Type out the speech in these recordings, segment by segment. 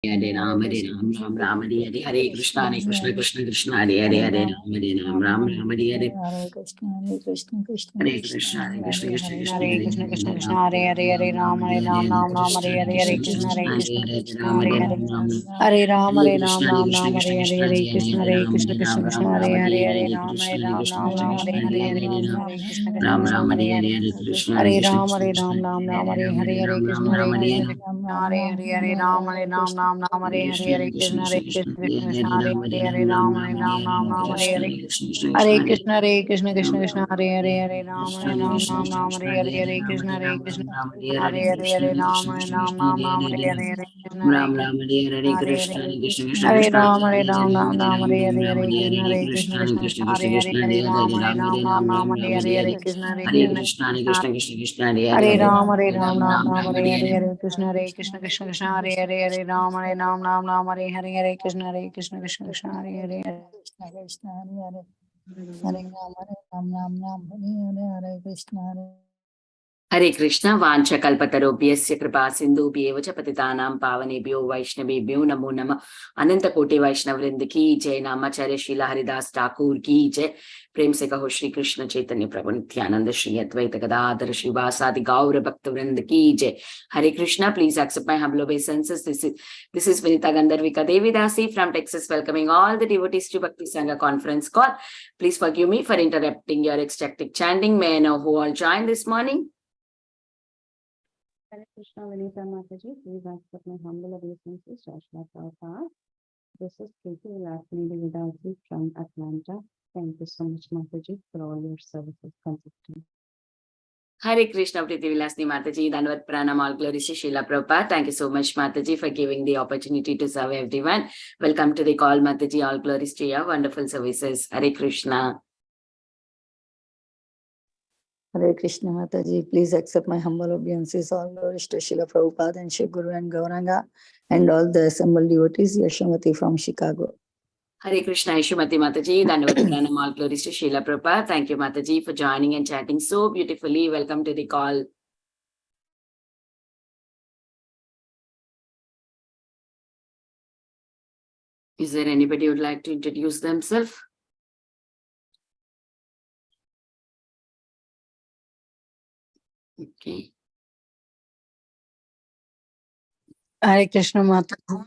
Hare Ram, Hare Ram, Ram Ram, Hare Hare, Hare Krishna, Hare Krishna, Krishna Krishna, Hare Hare, Hare Ram, Hare Ram, Ram Ram, Hare Hare. Hare Krishna, Krishna Hare Krishna, Krishna, Hare Hare Krishna, Krishna Hare, Krishna, Hare Hare Krishna, Krishna Hare Krishna, Ram, Hare Hare, Hare Ram, Hare Ram, Ram Ram, Hare Hare, Hare Krishna, Hare Krishna, Krishna Hare Hare, Hare Ram, Hare Ram, Ram Ram, Hare Hare, Hare Krishna, Hare Krishna, Krishna Krishna, Hare Hare, Hare Ram, Hare Ram, Ram Ram, Hare Hare, Hare Krishna, Hare Krishna, Krishna Krishna, Hare Hare, Hare Ram, Hare Ram, Ram Ram, Hare Hare, Hare Krishna, Hare Krishna, Krishna Hare Hare, Hare Ram, Hare Ram, Ram Ram, Hare Hare, Hare Krishna, Hare Krishna, Krishna Krishna, Hare Hare, Hare Ram, Hare Ram, Ram Ram, Hare Hare, Hare Krishna, Hare Krishna, Krishna Krishna, Hare Hare, Hare Ram, Hare Ram, Ram Ram, Hare Hare, Hare Krishna, Hare Krishna, Krishna Hare Hare, Hare Ram, Hare Ram, Ram Ram, Hare Hare, Hare Krishna, Hare Ram Krishna, Ram Hare Hare Hare Hare, Krishna Hare Krishna Krishna Hare Krishna Ram, Hare Hare Ram, Hare Ram Hare Ram, Ram Hare Ram Hare, Ram Hare Krishna, Hare Hare Krishna, Krishna Hare Krishna Krishna Krishna, Hare Krishna Hare, Krishna Hare Hare Ram, Hare Hare Ram Ram, Hare Ram Ram Ram, Ram Hare Ram Hare, Hare Hare Hare Krishna, Hare Hare Krishna, Krishna Hare Krishna Krishna Krishna Krishna Hare Hare Hare Hare Ram, Hare Ram Ram, Ram Ram Ram, Ram Hare Hare Hare, Hare. Hare Krishna, Hare Krishna, Krishna Krishna, Hare Hare, Hare Ram, Hare Ram, Ram Ram, Hare Hare, Hare Krishna, Hare Krishna, Krishna Krishna, Hare Hare, Krishna Krishna, Hare Hare, Hare Ram, Hare Ram, Ram Ram, Hare Hare, Hare Krishna, Hare Hare Krishna Vancha Kalpatarobhyasya Kripa Sindhubhyev cha Patitanam Pavanebhyo Vaishnavebhyo Namo Namah Ananta Koti Vaishnavrind ki jai Namacharya Srila Haridas Thakur ki jai Prem se kaho Shri Krishna Chaitanya Prabhu Nityananda Shri Advaita Gadadhar Shivasadi Gaura Bhaktavrind ki jai. Hare Krishna, please accept my humble obeisances. This is Vinita Gandharvika Devidasi from Texas, welcoming all the devotees to Bhakti Sangha conference call. Please forgive me for interrupting your ecstatic chanting. May I know who all joined this morning? Hare Krishna, Vinita Mataji, please accept my humble obeisances, Rashna Prabhupada. This is Kaitanya Bhagavata MAdhya from Atlanta. Thank you so much, Mataji, for all your services consistently. Hare Krishna, Priti Vilasni Mataji, Dandavat Pranam, all glories to Srila Prabhupada. Thank you so much, Mataji, for giving the opportunity to serve everyone. Welcome to the call, Mataji. All glories to your wonderful services. Hare Krishna. Hare Krishna, Mataji, please accept my humble obeisances, all glories to Srila Prabhupada and Shri Guru and Gauranga, and all the assembled devotees, Yashamati from Chicago. Hare Krishna, Ishumati Mataji, Dandavat Pranam, all glories to Srila Prabhupada. Thank you, Mataji, for joining and chatting so beautifully. Welcome to the call. Is there anybody who would like to introduce themselves? Okay. Hare Krishna, Mataji.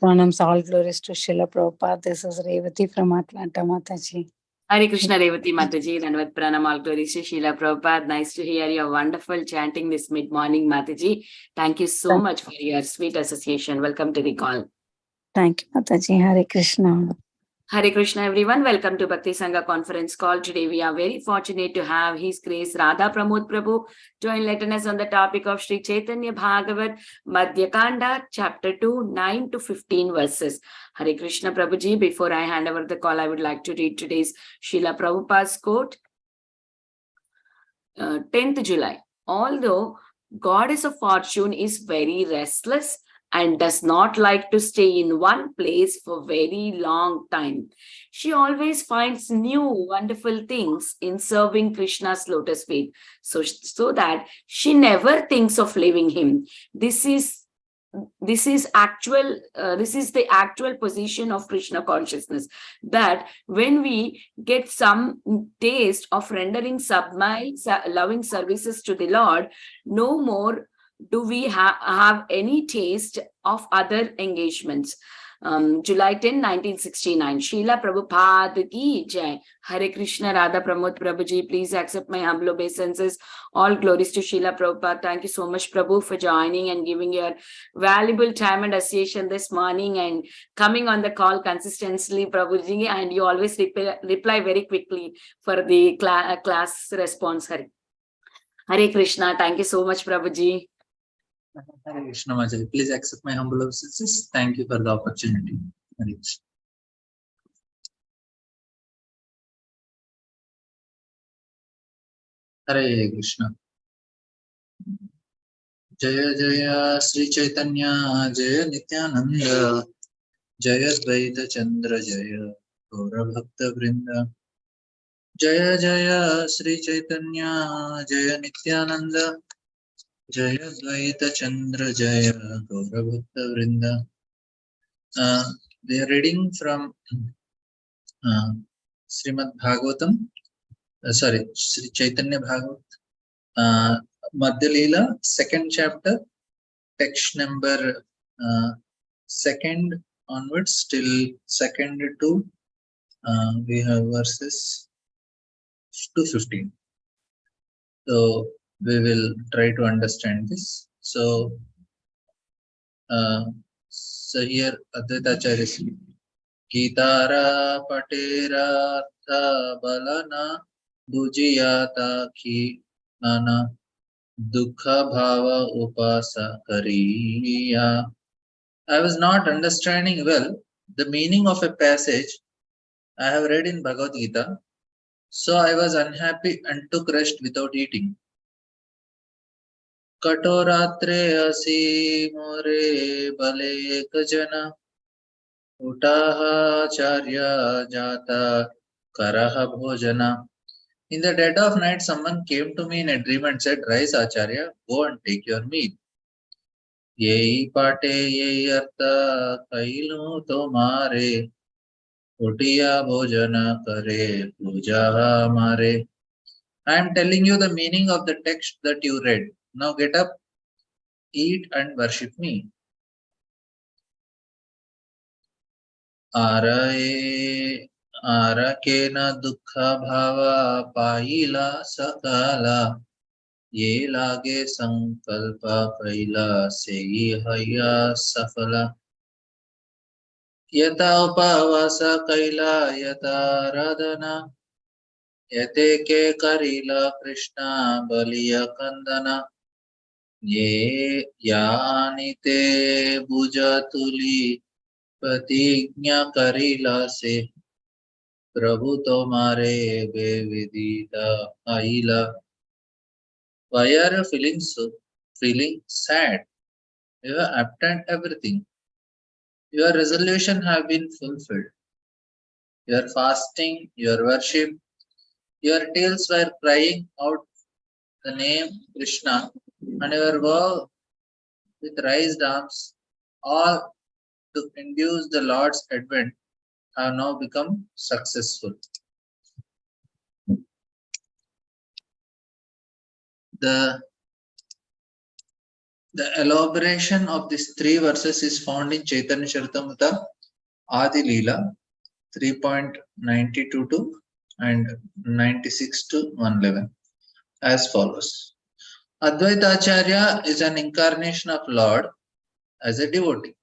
Pranams, all glories to Srila Prabhupada. This is Revati from Atlanta, Mataji. Hare Krishna, Revati Mataji, Dandavat Pranam, all glories to Srila Prabhupada. Nice to hear your wonderful chanting this mid-morning, Mataji. Thank you so much for your sweet association. Welcome to the call. Thank you, Mataji. Hare Krishna. Hare Krishna, everyone. Welcome to Bhakti Sangha conference call. Today, we are very fortunate to have His Grace Radha Pramod Prabhu to enlighten us on the topic of Sri Caitanya Bhagavata MAdhya Khanda, chapter 2, 9 to 15 verses. Hare Krishna, Prabhuji. Before I hand over the call, I would like to read today's Srila Prabhupada's quote. 10th July. Although Goddess of Fortune is very restless and does not like to stay in one place for very long time, she always finds new wonderful things in serving Krishna's lotus feet, so that she never thinks of leaving him. This is the actual position of Krishna consciousness, that when we get some taste of rendering sublime loving services to the Lord, no more do we have any taste of other engagements. July 10, 1969. Srila Prabhupada ki jai. Hare Krishna, Radha Pramod Prabhuji, please accept my humble obeisances. All glories to Srila Prabhupada. Thank you so much, Prabhu, for joining and giving your valuable time and association this morning and coming on the call consistently, Prabhuji, and you always reply very quickly for the class response. Hare Krishna. Thank you so much, Prabhuji. Hare Krishna, Mataji. Please accept my humble obeisances. Thank you for the opportunity. Hare Krishna. Hare Krishna. Jaya Jaya Sri Chaitanya Jaya Nityananda Jaya Dvaita Chandra Jaya Gaura Bhakta Vrinda Jaya Jaya Sri Chaitanya Jaya Nityananda Jaya Dvaita Chandra Jaya Gauravata Vrinda. They are reading from Srimad Bhagavatam, sorry, Sri Chaitanya Bhagavat, Madhya Leela, second chapter, text number second onwards till second to we have verses 215. So we will try to understand this. So here Advaita Acharya is Gitara Paterartha Balana Bujiyata Ki Nana Dukha Bhava Upasa Kariya. I was not understanding well the meaning of a passage I have read in Bhagavad Gita, so I was unhappy and took rest without eating. Katoratre asi more bale kajana utaha charya jata karaha bhojana. In the dead of night, someone came to me in a dream and said, Rise, Acharya, go and take your meal. Yei pate yei artha kailu tomare utiya bhojana kare puja mare. I am telling you the meaning of the text that you read. Now get up, eat and worship me. Araye arakena dukha bhava paila sakala ye lage sankalpa kaila seyi haya safala yata upavasa kaila yata radhana yate ke karila krishna baliya kandana ye yani te bujatuli प्रतिज्ञा करीला से प्रभु तुम्हारे बेविदीता आईला. Why are you feeling sad? You have obtained everything. Your resolution have been fulfilled. Your fasting, your worship, your tails were crying out the name Krishna, and your vow with raised arms, all to induce the Lord's advent, have now become successful. The elaboration of these three verses is found in Chaitanya Charitamrita Adi Leela 3.92 to and 96 to 111 as follows. Advaita Acharya is an incarnation of Lord as a devotee.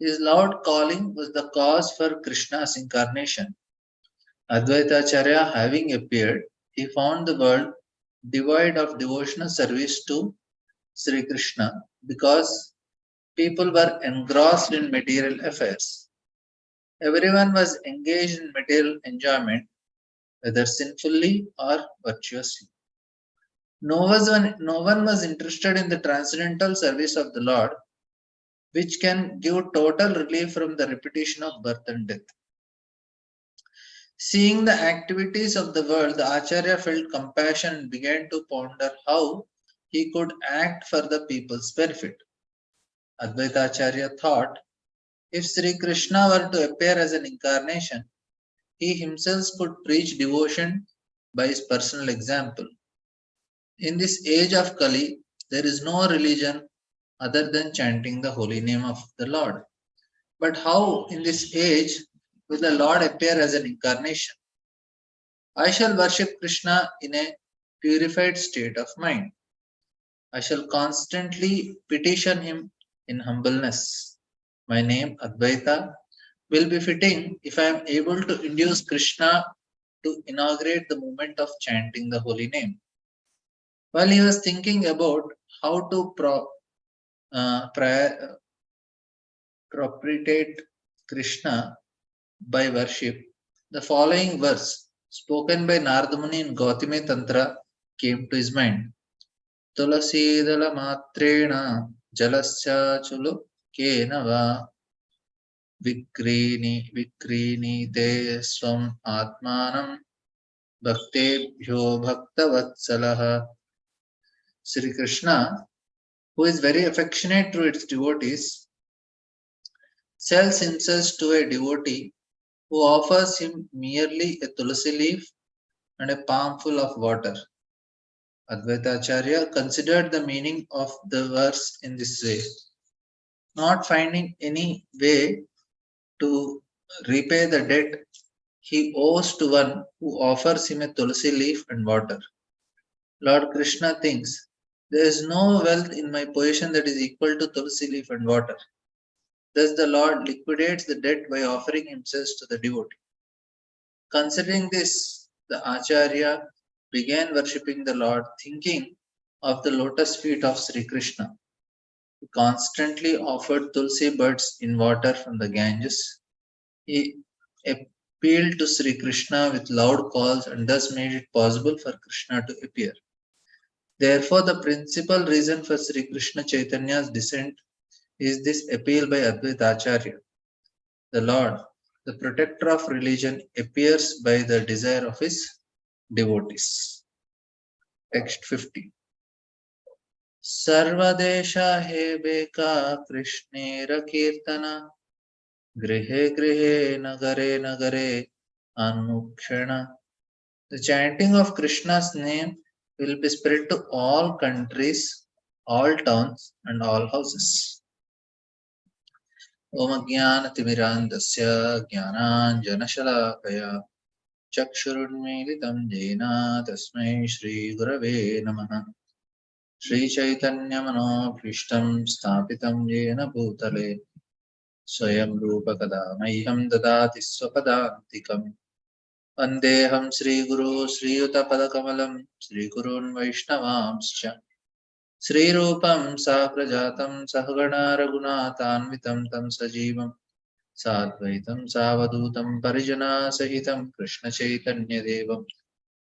His loud calling was the cause for Krishna's incarnation. Advaita Acharya having appeared, he found the world devoid of devotional service to Sri Krishna because people were engrossed in material affairs. Everyone was engaged in material enjoyment, whether sinfully or virtuously. No one was interested in the transcendental service of the Lord, which can give total relief from the repetition of birth and death. Seeing the activities of the world, the Acharya felt compassion and began to ponder how he could act for the people's benefit. Advaita Acharya thought, if Sri Krishna were to appear as an incarnation, he himself could preach devotion by his personal example. In this age of Kali, there is no religion other than chanting the holy name of the Lord. But how in this age will the Lord appear as an incarnation? I shall worship Krishna in a purified state of mind. I shall constantly petition him in humbleness. My name, Advaita, will be fitting if I am able to induce Krishna to inaugurate the movement of chanting the holy name. While he was thinking about how to propitiate Krishna by worship, the following verse, spoken by Narada Muni in Gautami Tantra, came to his mind. Tulasidala matrena jalasya chulu kenava vikrini te swam atmanam bhaktebhyo bhaktavatsalaha. Sri Krishna, who is very affectionate to its devotees, sells himself to a devotee who offers him merely a tulsi leaf and a palmful of water. Advaita Acharya considered the meaning of the verse in this way. Not finding any way to repay the debt he owes to one who offers him a tulsi leaf and water. Lord Krishna thinks, there is no wealth in my possession that is equal to tulsi leaf and water. Thus the Lord liquidates the debt by offering himself to the devotee. Considering this, the Acharya began worshipping the Lord, thinking of the lotus feet of Sri Krishna. He constantly offered tulsi buds in water from the Ganges. He appealed to Sri Krishna with loud calls and thus made it possible for Krishna to appear. Therefore, the principal reason for Sri Krishna Chaitanya's descent is this appeal by Advaita Acharya. The Lord, the protector of religion, appears by the desire of his devotees. Text 50. Sarvadesha he beka Krishnera kirtana grihe grihe nagare nagare anukshana. The chanting of Krishna's name will be spread to all countries, all towns, and all houses. Om Jnanatimirandasya Jnananjanashalakaya Chakshurunmilitam Jena Tasmai Shri Gurave Namaha Shri Chaitanya Manobhishtam Sthapitam Jena Bhutale Swayam Rupa Kada Mayham Dadati Swapadantikam Vandeham Sri Guru Sri Yuta Padakamalam Sri Gurun Vaishnavamscha Sri Rupam Saprajatam Sahagana Raghunatanvitam Tam Sajivam Sadvaitam Savadutam Parijana Sahitam Krishna Chaitanya Devam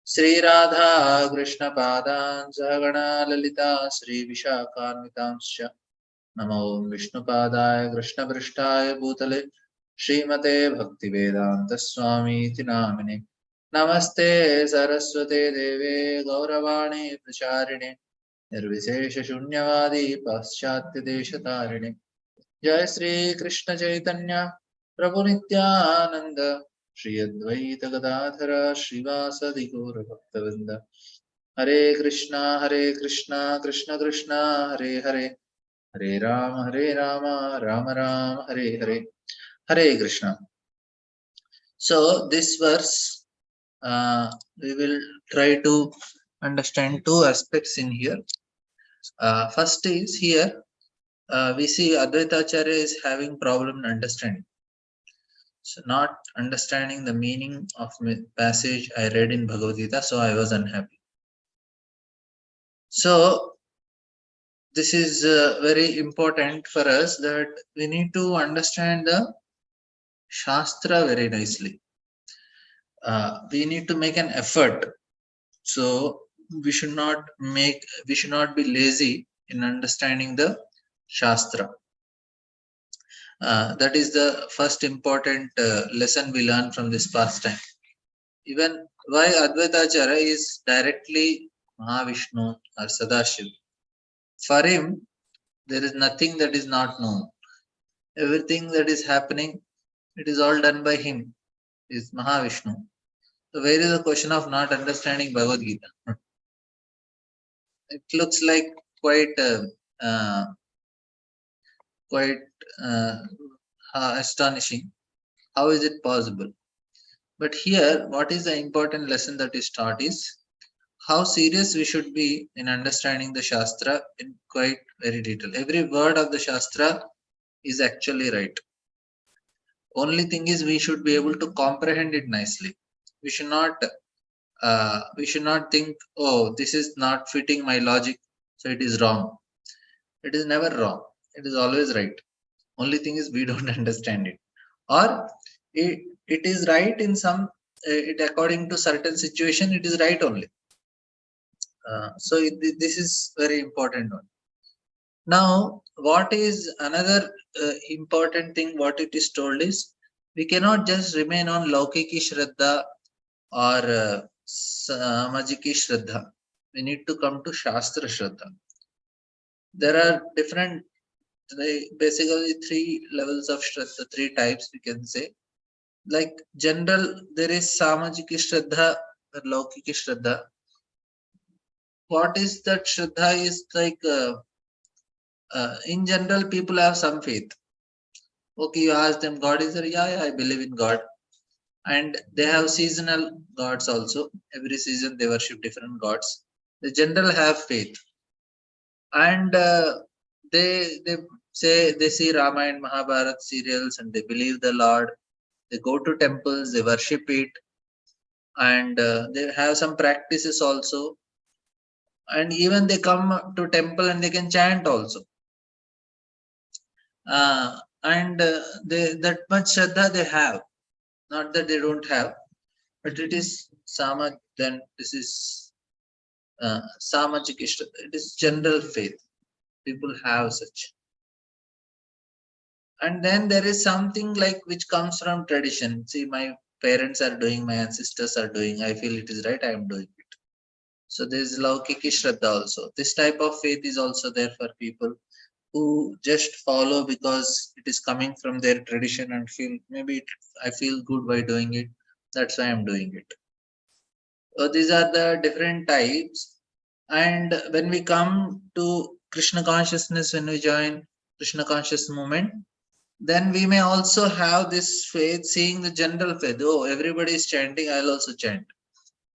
Sri Radha Krishna Padan Sahagana Lalita Sri Vishakhanvitamscha Namo Vishnu Padaya Krishna Prishtaya Bhutale Srimate Bhaktivedanta Swami Namine Namaste Saraswate Deve Gauravani Pracharine Nirvishesha Shunyavadi Paschatya Deshatarine Jai Sri Krishna Chaitanya Prabhu Nityananda Shri Advaita Gadadhara Srivasadi Gaura Bhaktavinda Hare Krishna Krishna Krishna Hare Hare Hare Rama Rama Rama Hare Hare Hare Krishna. So this verse we will try to understand two aspects in here. First is here we see Advaita Acharya is having problem in understanding. So not understanding the meaning of passage I read in Bhagavad Gita, so I was unhappy. So this is very important for us that we need to understand the Shastra very nicely. We need to make an effort. So we should not be lazy in understanding the Shastra. That is the first important lesson we learn from this pastime. Even why Advaita Acharya is directly Mahavishnu or Sadashiv. For him, there is nothing that is not known. Everything that is happening, it is all done by him. Is Mahavishnu. So where is the question of not understanding Bhagavad Gita? It looks like quite astonishing. How is it possible? But here, what is the important lesson that is taught is how serious we should be in understanding the Shastra in quite very detail. Every word of the Shastra is actually right. Only thing is we should be able to comprehend it nicely. We should not think, oh, this is not fitting my logic, so it is wrong. It is never wrong. It is always right. Only thing is we don't understand it, or it is right in some. It according to certain situation, it is right only. So this is very important one. Now, what is another important thing? What it is told is we cannot just remain on Laukiki Shraddha or Samajiki Shraddha. we need to come to Shastra Shraddha. There are different, basically 3 levels of Shraddha, 3 types we can say. Like general, there is Samajiki Shraddha or Laukiki Shraddha. What is that Shraddha is like, in general, people have some faith. Okay, you ask them, God is there? Yeah, I believe in God. And they have seasonal gods also. Every season they worship different gods. The general have faith. And they say they see Rama and Mahabharata serials and they believe the Lord. They go to temples, they worship it, and they have some practices also. And even they come to temple and they can chant also. And they that much Shraddha they have. Not that they don't have, but it is Sama. Then this is Samajik Shraddha. It is general faith. People have such. And then there is something like which comes from tradition. See, my parents are doing, my ancestors are doing, I feel it is right, I am doing it. So there is Laukiki Shraddha also. This type of faith is also there for people who just follow because it is coming from their tradition and feel maybe I feel good by doing it. That's why I'm doing it. So these are the different types. And when we come to Krishna consciousness, when we join Krishna conscious movement, then we may also have this faith, seeing the general faith. Oh, everybody is chanting, I'll also chant.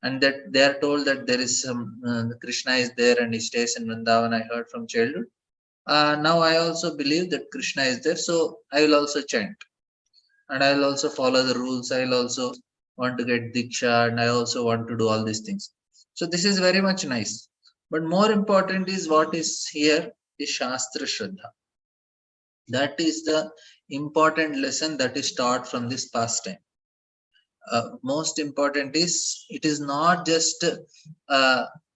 And that they are told that there is some Krishna is there and he stays in Vrindavan. I heard from childhood. Now I also believe that Krishna is there, so I will also chant. And I will also follow the rules. I will also want to get Diksha and I also want to do all these things. So this is very much nice. But more important is what is here is Shastra Shraddha. That is the important lesson that is taught from this pastime. Most important is it is not just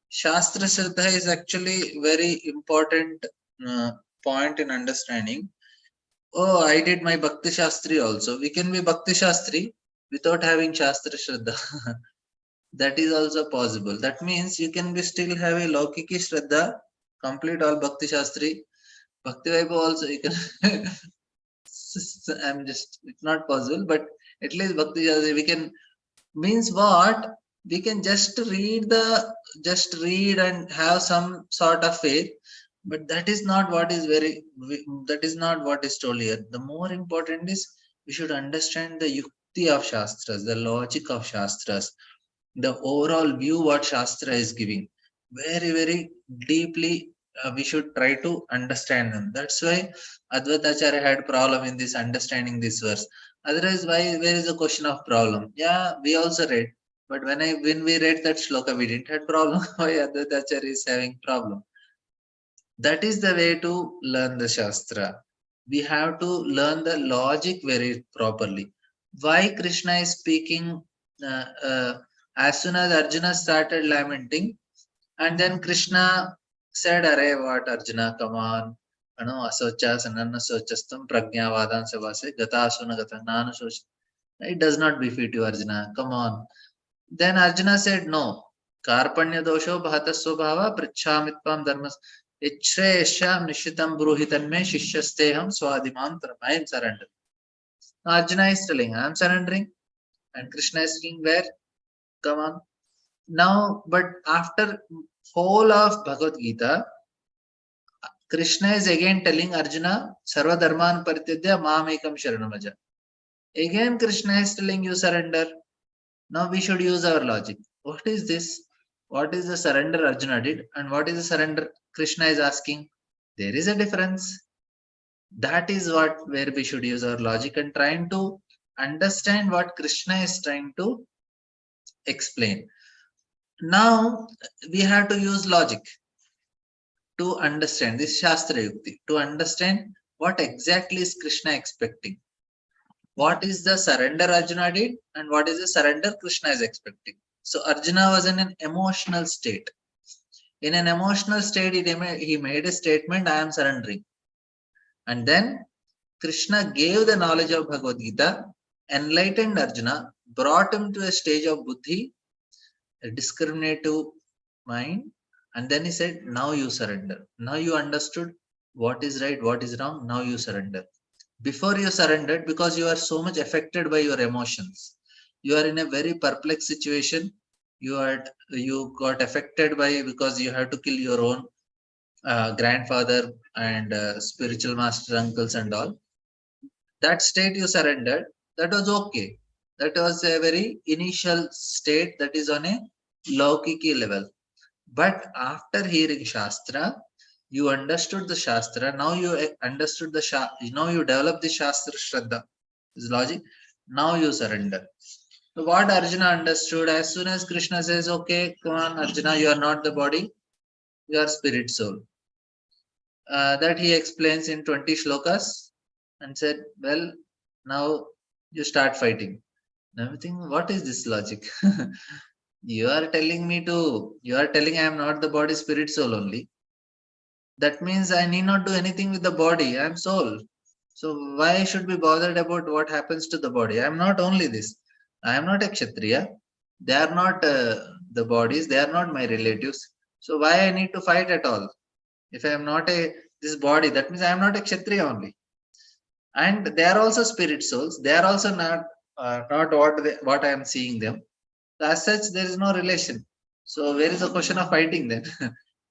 Shastra Shraddha is actually very important point in understanding. Oh, I did my Bhakti Shastri also. We can be Bhakti Shastri without having Shastra Shraddha. That is also possible. That means you can be still have a Laukiki Shraddha, complete all Bhakti Shastri. Bhakti Vaibhav also you can. I'm just, it's not possible, but at least Bhakti Shastri we can, means what? We can just read and have some sort of faith. But that is not what is that is not what is told here. The more important is we should understand the yukti of Shastras, the logic of Shastras, the overall view what Shastra is giving. Very, very deeply we should try to understand them. That's why Advaita Acharya had problem in this understanding this verse. Otherwise, where is the question of problem? Yeah, we also read. But when we read that shloka, we didn't have problem. Why Advaita Acharya is having problem? That is the way to learn the Shastra. We have to learn the logic very properly. Why Krishna is speaking as soon as Arjuna started lamenting, and then Krishna said, Arey, what Arjuna, come on. Asocha sanana sochastam pragyavadan savase gata asuna gata nana soch. It does not befit you, Arjuna. Come on. Then Arjuna said, no. Karpanya dosho bhatasva bhava prichamitvam dharmas. Ichresha nishitam bruhitan me shishyasteham swadimantram. I am surrendering. Arjuna is telling, I am surrendering. And Krishna is saying, where? Come on. Now, but after whole of Bhagavad Gita, Krishna is again telling Arjuna, Sarva Dharman Paritidya Mamekam Sharanamaja. Again, Krishna is telling you surrender. Now we should use our logic. What is this? What is the surrender Arjuna did? And what is the surrender Krishna is asking? There is a difference. That is where we should use our logic and trying to understand what Krishna is trying to explain. Now we have to use logic to understand this Shastra Yukti, to understand what exactly is Krishna expecting. What is the surrender Arjuna did and what is the surrender Krishna is expecting. So Arjuna was in an emotional state. In an emotional state, he made a statement, I am surrendering. And then Krishna gave the knowledge of Bhagavad Gita, enlightened Arjuna, brought him to a stage of buddhi, a discriminative mind, And then he said, now you surrender. Now you understood what is right, what is wrong. Now you surrender. Before you surrendered, because you are so much affected by your emotions, you are in a very perplexed situation. You got affected by, because you have to kill your own grandfather and spiritual master uncles and all. That state you surrendered, that was okay. That was a very initial state, that is on a Laukiki level. But after hearing Shastra, you understood the Shastra. Now you understood the now you develop the Shastra Shraddha. Is logic. Now you surrender. So what Arjuna understood, as soon as Krishna says, okay, come on, Arjuna, you are not the body, you are spirit soul. That he explains in 20 shlokas and said, well, now you start fighting. Now I think, what is this logic? You are telling I am not the body, spirit, soul only. That means I need not do anything with the body. I am soul. So why should be bothered about what happens to the body? I am not only this. I am not a Kshatriya. They are not the bodies. They are not my relatives. So why I need to fight at all? If I am not this body, that means I am not a Kshatriya only. And they are also spirit souls. They are also not what I am seeing them. As such, there is no relation. So where is the question of fighting then?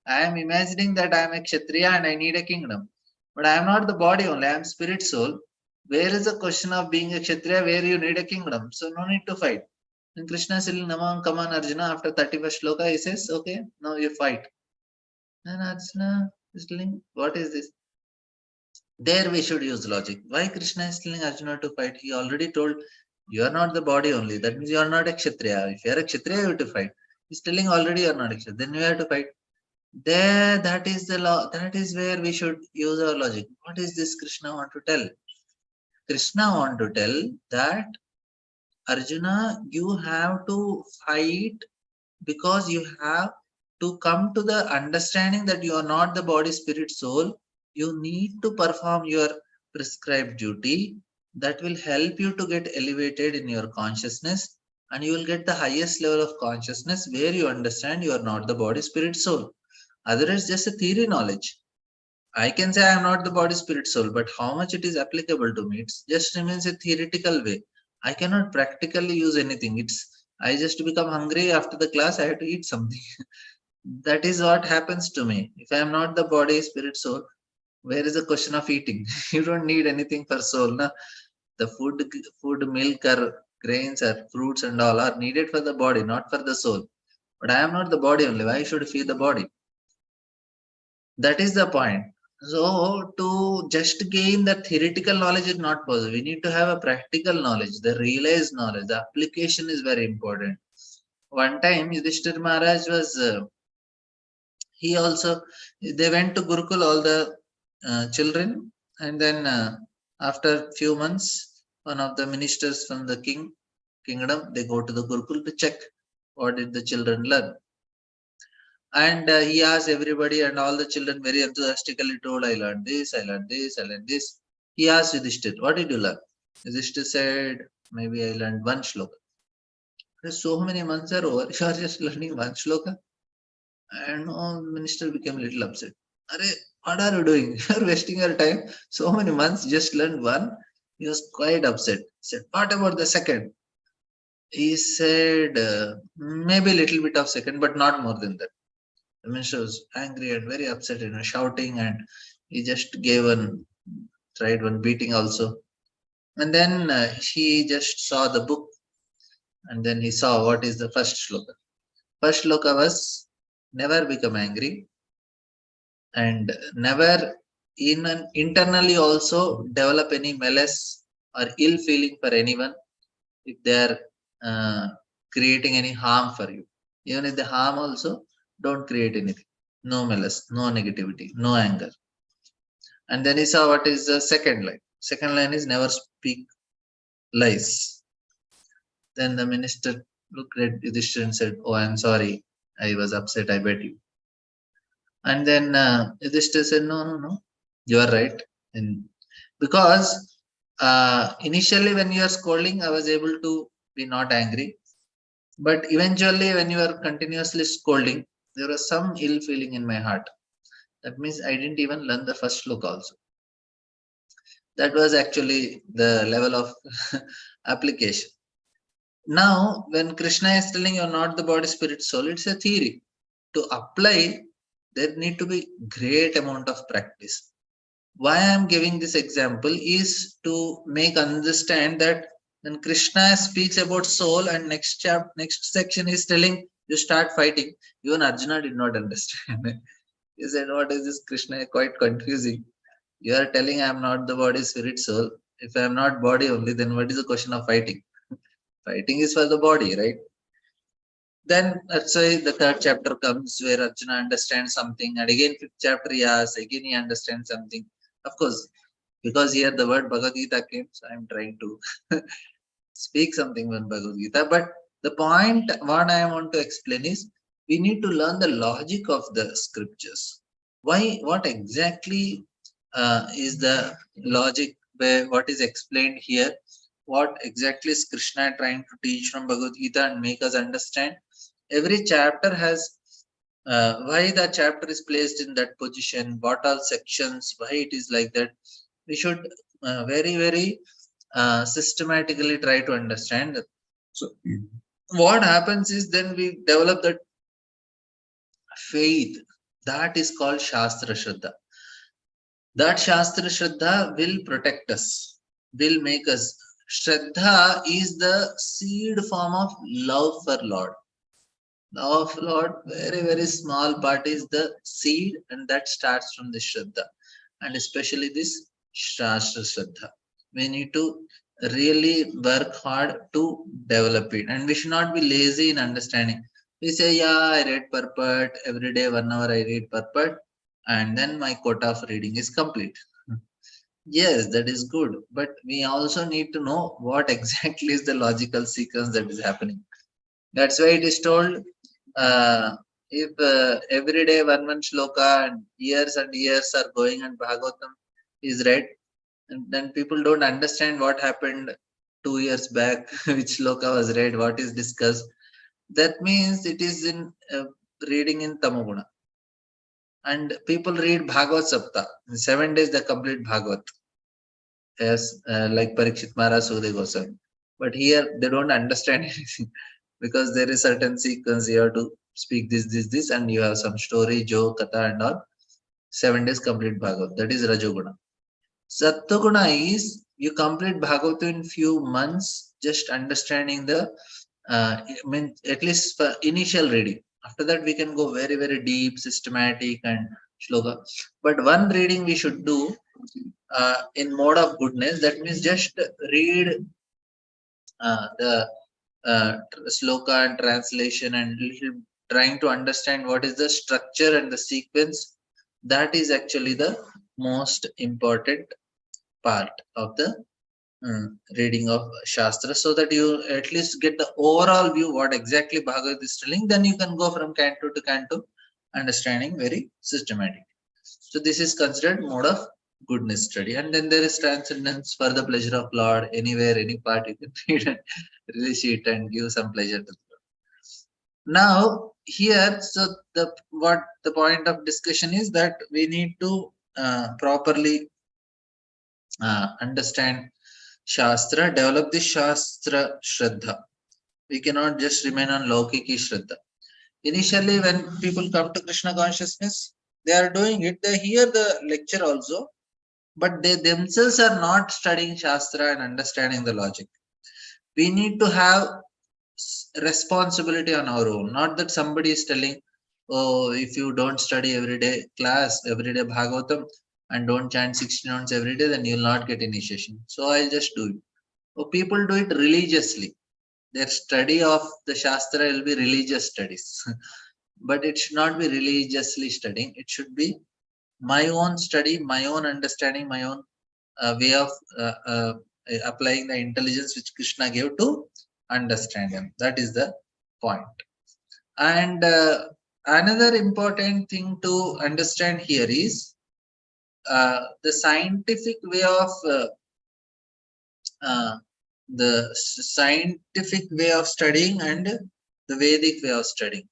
I am imagining that I am a Kshatriya and I need a kingdom. But I am not the body only, I am spirit soul. Where is the question of being a Kshatriya where you need a kingdom? So no need to fight. And Krishna is telling, Namam, come on Arjuna, after 31st shloka, he says, okay, now you fight. And Arjuna is telling, what is this? There we should use logic. Why Krishna is telling Arjuna to fight? He already told, you are not the body only. That means you are not a Kshatriya. If you are a Kshatriya, you have to fight. He's telling already you are not a Kshatriya. Then you have to fight. There, that is the law. That is where we should use our logic. What is this Krishna want to tell? Krishna want to tell that Arjuna, you have to fight because you have to come to the understanding that you are not the body, spirit, soul. You need to perform your prescribed duty. That will help you to get elevated in your consciousness, and you will get the highest level of consciousness where you understand you are not the body, spirit, soul. Otherwise, just a theory knowledge. I can say I am not the body, spirit, soul, but how much it is applicable to me, it just remains a theoretical way. I cannot practically use anything. I just become hungry after the class, I have to eat something. That is what happens to me. If I am not the body, spirit, soul, where is the question of eating? You don't need anything for soul. Na? The food, milk, or grains, or fruits, and all are needed for the body, not for the soul. But I am not the body only. Why should I feed the body? That is the point. So to just gain the theoretical knowledge is not possible. We need to have a practical knowledge, the realized knowledge. The application is very important. One time, Yudhishthir Maharaj was, they went to Gurukul, all the children, and then after few months, one of the ministers from the kingdom, they go to the Gurukul to check what did the children learn. And he asked everybody, and all the children very enthusiastically told, I learned this, I learned this, I learned this. He asked Yudhishthir, what did you learn? Yudhishthir said, maybe I learned one shloka. So many months are over, you are just learning one shloka. And the minister became a little upset. What are you doing? You are wasting your time. So many months, just learned one. He was quite upset. He said, what about the second? He said, maybe a little bit of second, but not more than that. The minister was angry and very upset, shouting, and he just tried one beating also. And then he just saw the book, and then he saw what is the first shloka. First shloka was, never become angry, and never internally also develop any malice or ill feeling for anyone if they are creating any harm for you. Even if they harm also, don't create anything. No malice, no negativity, no anger. And then he saw what is the second line. Second line is never speak lies. Then the minister looked at Yudhishthira and said, oh, I'm sorry. I was upset, I bet you. And then Yudhishthira said, no, you are right. And because initially when you are scolding, I was able to be not angry. But eventually when you are continuously scolding, There was some ill feeling in my heart. That means I didn't even learn the first sloka also. That was actually the level of application. Now, when Krishna is telling you're not the body, spirit, soul, it's a theory. To apply, there need to be great amount of practice. Why I am giving this example is to make understand that when Krishna speaks about soul and next section is telling you start fighting, even Arjuna did not understand. He said, what is this Krishna? Quite confusing. You are telling I am not the body, spirit, soul. If I am not body only, then what is the question of fighting? Fighting is for the body, right? Then let's say the third chapter comes where Arjuna understands something, and again fifth chapter he asks, again he understands something. Of course, because here the word Bhagavad Gita came, so I'm trying to speak something on Bhagavad Gita. But the point what I want to explain is we need to learn the logic of the scriptures. Why? What exactly is the logic where what is explained here? What exactly is Krishna trying to teach from Bhagavad Gita and make us understand? Every chapter has why the chapter is placed in that position, what are sections, why it is like that. We should very systematically try to understand that. So what happens is then we develop that faith that is called Shastra Shraddha. That Shastra Shraddha will protect us, will make us. Shraddha is the seed form of love for Lord. Love of Lord, very small part is the seed, and that starts from the Shraddha, and especially this Shastra Shraddha. We need to really work hard to develop it, and we should not be lazy in understanding. We say, yeah, I read purport every day, 1 hour I read purport, and then my quota of reading is complete. Yes, that is good, but we also need to know what exactly is the logical sequence that is happening. That's why it is told if every day one shloka and years are going and Bhagavatam is read, and then people don't understand what happened 2 years back, which shloka was read, what is discussed. That means it is in reading in Tamoguna. And people read Bhagavad Sapta. In 7 days they complete Bhagavat. Yes, like Parikshit Maharaj, Sukadeva Goswami. But here they don't understand anything because there is certain sequence you have to speak this, and you have some story, joke, katha, and all. 7 days complete Bhagavad. That is Rajoguna. Sattoguna is you complete Bhagavad in few months, just understanding the, I mean, at least for initial reading. After that, we can go very deep, systematic, and shloka. But one reading we should do in mode of goodness. That means just read the sloka and translation and little trying to understand what is the structure and the sequence. That is actually the most important part of the reading of Shastra, so that you at least get the overall view what exactly Bhagavad is telling. Then you can go from canto to canto, understanding very systematic. So this is considered mode of goodness study. And then there is transcendence for the pleasure of Lord. Anywhere, any part you can read and release it and give some pleasure to the Lord. Now here, so what the point of discussion is that we need to properly understand Shastra, develop the Shastra Shraddha. We cannot just remain on Laukiki Shraddha. Initially, when people come to Krishna consciousness, they are doing it, they hear the lecture also, but they themselves are not studying Shastra and understanding the logic. We need to have responsibility on our own, not that somebody is telling, oh, if you don't study everyday class, everyday Bhagavatam, and don't chant 16 rounds every day, then you'll not get initiation. So I'll just do it. Oh, people do it religiously. Their study of the Shastra will be religious studies. But it should not be religiously studying. It should be my own study, my own understanding, my own way of applying the intelligence which Krishna gave to understand him. That is the point. And another important thing to understand here is the scientific way of scientific way of studying and the Vedic way of studying.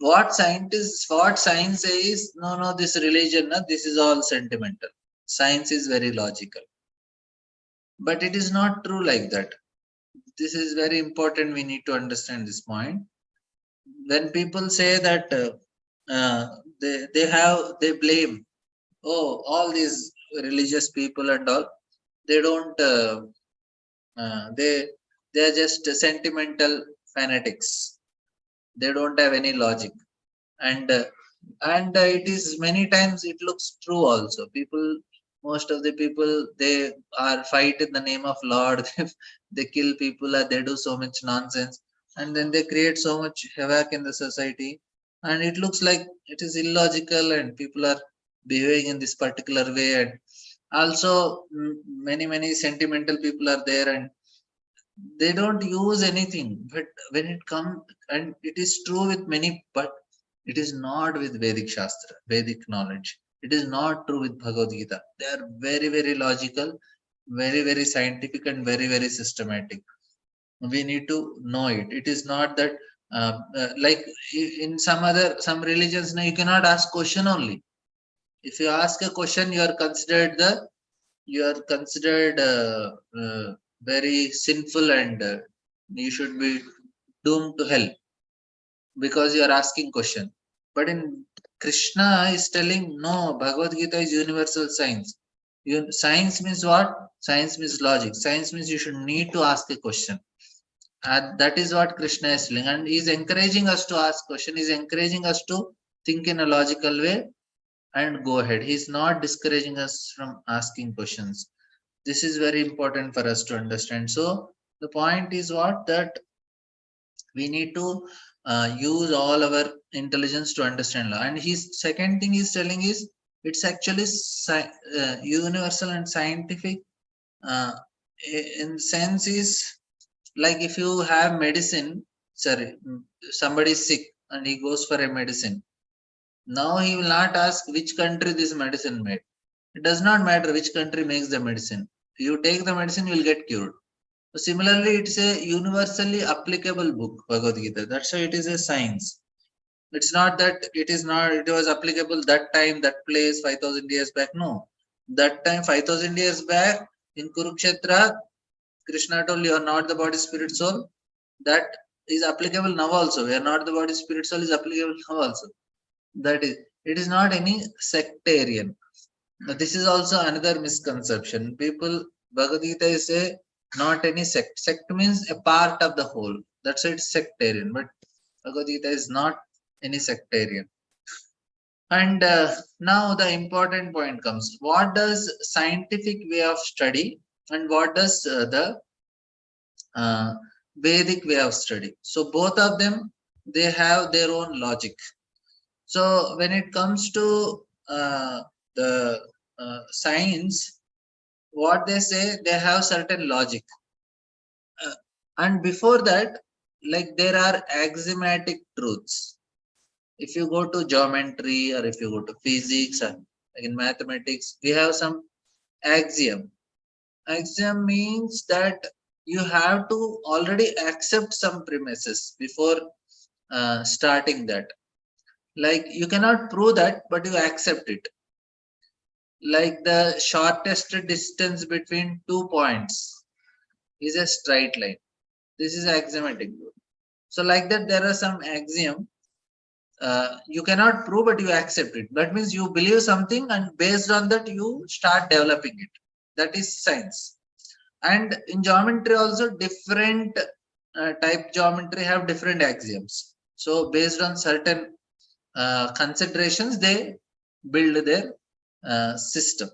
what science says, no, this religion, no, this is all sentimental. Science is very logical. But it is not true like that. This is very important. We need to understand this point. When people say that they blame, oh, all these religious people and all, they don't they are just sentimental fanatics. They don't have any logic. And it is many times it looks true also. People, most of the people, they are fight in the name of Lord. They kill people, they do so much nonsense, and then they create so much havoc in the society, and it looks like it is illogical, and people are behaving in this particular way. And also many sentimental people are there, and they don't use anything. But when it comes, and it is true with many, but it is not with Vedic Shastra, Vedic knowledge. It is not true with Bhagavad Gita. They are very logical, very scientific, and very systematic. We need to know it. It is not that like in some religions, now you cannot ask question only. If you ask a question, you are considered very sinful, and you should be doomed to hell because you are asking question. But in Krishna is telling, no, Bhagavad Gita is universal science. Science means what? Science means logic. Science means you should need to ask a question. And that is what Krishna is telling, and he is encouraging us to ask question. He is encouraging us to think in a logical way and go ahead. He is not discouraging us from asking questions. This is very important for us to understand. So the point is what, that we need to use all our intelligence to understand law. And his second thing he's telling is, it's actually universal and scientific. uh, in sense is, like if you have medicine, sorry, somebody is sick and he goes for a medicine. Now he will not ask which country this medicine made. It does not matter which country makes the medicine. You take the medicine, you will get cured. Similarly, it's a universally applicable book, Bhagavad Gita. That's why it is a science. It's not that it was applicable that time, that place, 5,000 years back. No. That time, 5,000 years back, in Kurukshetra, Krishna told, you are not the body, spirit, soul. That is applicable now also. We are not the body, spirit, soul is applicable now also. That is, it is not any sectarian. Now, this is also another misconception. People, Bhagavad Gita is a not any sect. Sect means a part of the whole. That's why it's sectarian. But Bhagavad Gita is not any sectarian. And now the important point comes. What does scientific way of study and what does the Vedic way of study? So both of them, they have their own logic. So when it comes to the science, what they say, they have certain logic. And before that, like there are axiomatic truths. If you go to geometry or if you go to physics or in mathematics, we have some axiom. Axiom means that you have to already accept some premises before starting that. Like you cannot prove that, but you accept it. Like the shortest distance between 2 points is a straight line. This is axiomatic. So like that, there are some axiom. You cannot prove, but you accept it. That means you believe something, and based on that, you start developing it. That is science. And in geometry also, different type geometry have different axioms. So based on certain considerations, they build their system.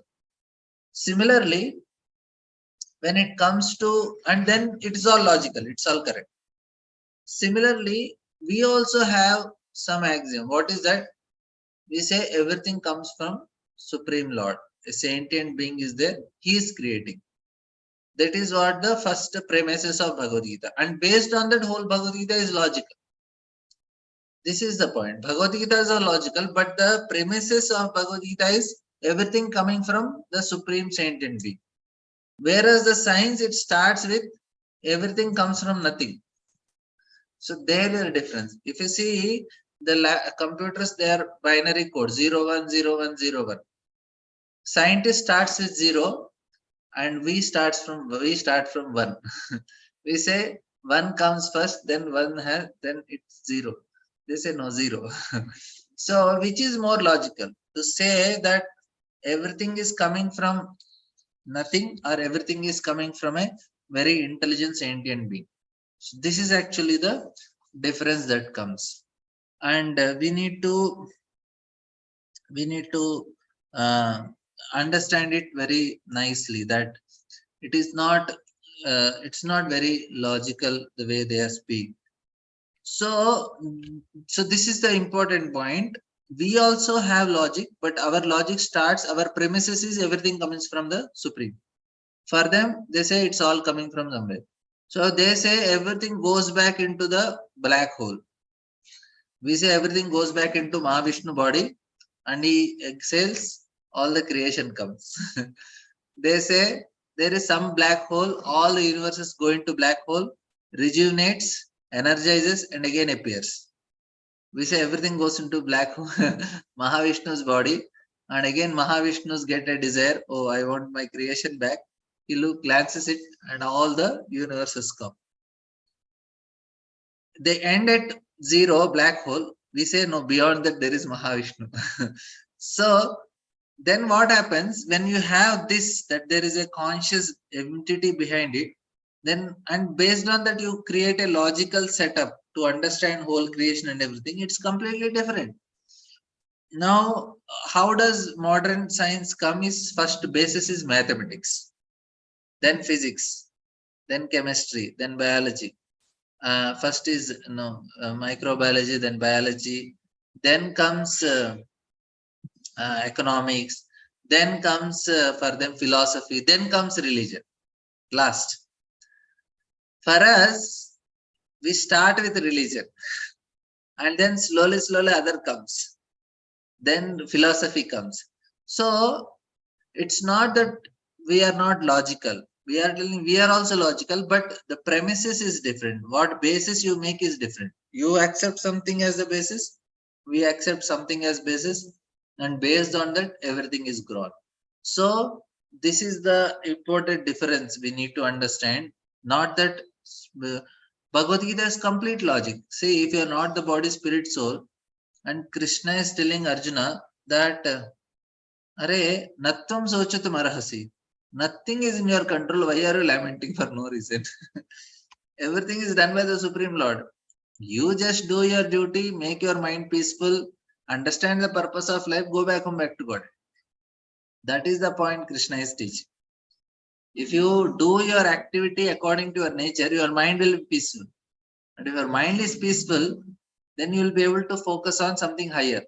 Similarly, when it comes to, and then it is all logical, it's all correct. Similarly, we also have some axiom. What is that? We say everything comes from Supreme Lord. A sentient being is there, he is creating. That is what the first premises of Bhagavad Gita. And based on that, whole Bhagavad Gita is logical. This is the point. Bhagavad Gita is all logical, but the premises of Bhagavad Gita is everything coming from the Supreme Sentient Being. Whereas the science, it starts with everything comes from nothing. So there is a difference. If you see, The computers, they are binary code 010101. Scientist starts with 0 and we start from 1. We say 1 comes first, then 1 has, then it's 0. They say no, 0. So which is more logical, to say that everything is coming from nothing or everything is coming from a very intelligent sentient being? So this is actually the difference that comes, and we need to uh, understand it very nicely, that it is not it's not very logical the way they are speak. So this is the important point. We also have logic, but our logic starts, our premises is everything comes from the supreme. For them, they say it's all coming from somewhere. So they say everything goes back into the black hole. We say everything goes back into Mahavishnu body and he exhales, all the creation comes. They say there is some black hole, all the universes go into black hole, rejuvenates, energizes, and again appears. We say everything goes into black hole, Mahavishnu's body, and again Mahavishnu's get a desire, oh, I want my creation back. He glances it, and all the universes come. They end at 0, black hole. We say no, beyond that there is Mahavishnu. So then what happens when you have this, that there is a conscious entity behind it, then, and based on that you create a logical setup to understand whole creation and everything, it's completely different. Now, how does modern science come? Is first basis is mathematics, then physics, then chemistry, then biology. First is microbiology, then biology, then comes economics, then comes for them philosophy, then comes religion. Last, for us, we start with religion, and then slowly other comes, then philosophy comes. So it's not that we are not logical. We are telling we are also logical, but the premises is different. What basis you make is different. You accept something as the basis, we accept something as basis, and based on that everything is grown. So this is the important difference we need to understand. Not that Bhagavad Gita is complete logic. See, if you are not the body, spirit, soul, and Krishna is telling Arjuna that Are natvam sochatum arahasi. Nothing is in your control. Why are you lamenting for no reason? Everything is done by the Supreme Lord. You just do your duty, make your mind peaceful, understand the purpose of life, go back home, back to God. That is the point Krishna is teaching. If you do your activity according to your nature, your mind will be peaceful. And if your mind is peaceful, then you will be able to focus on something higher.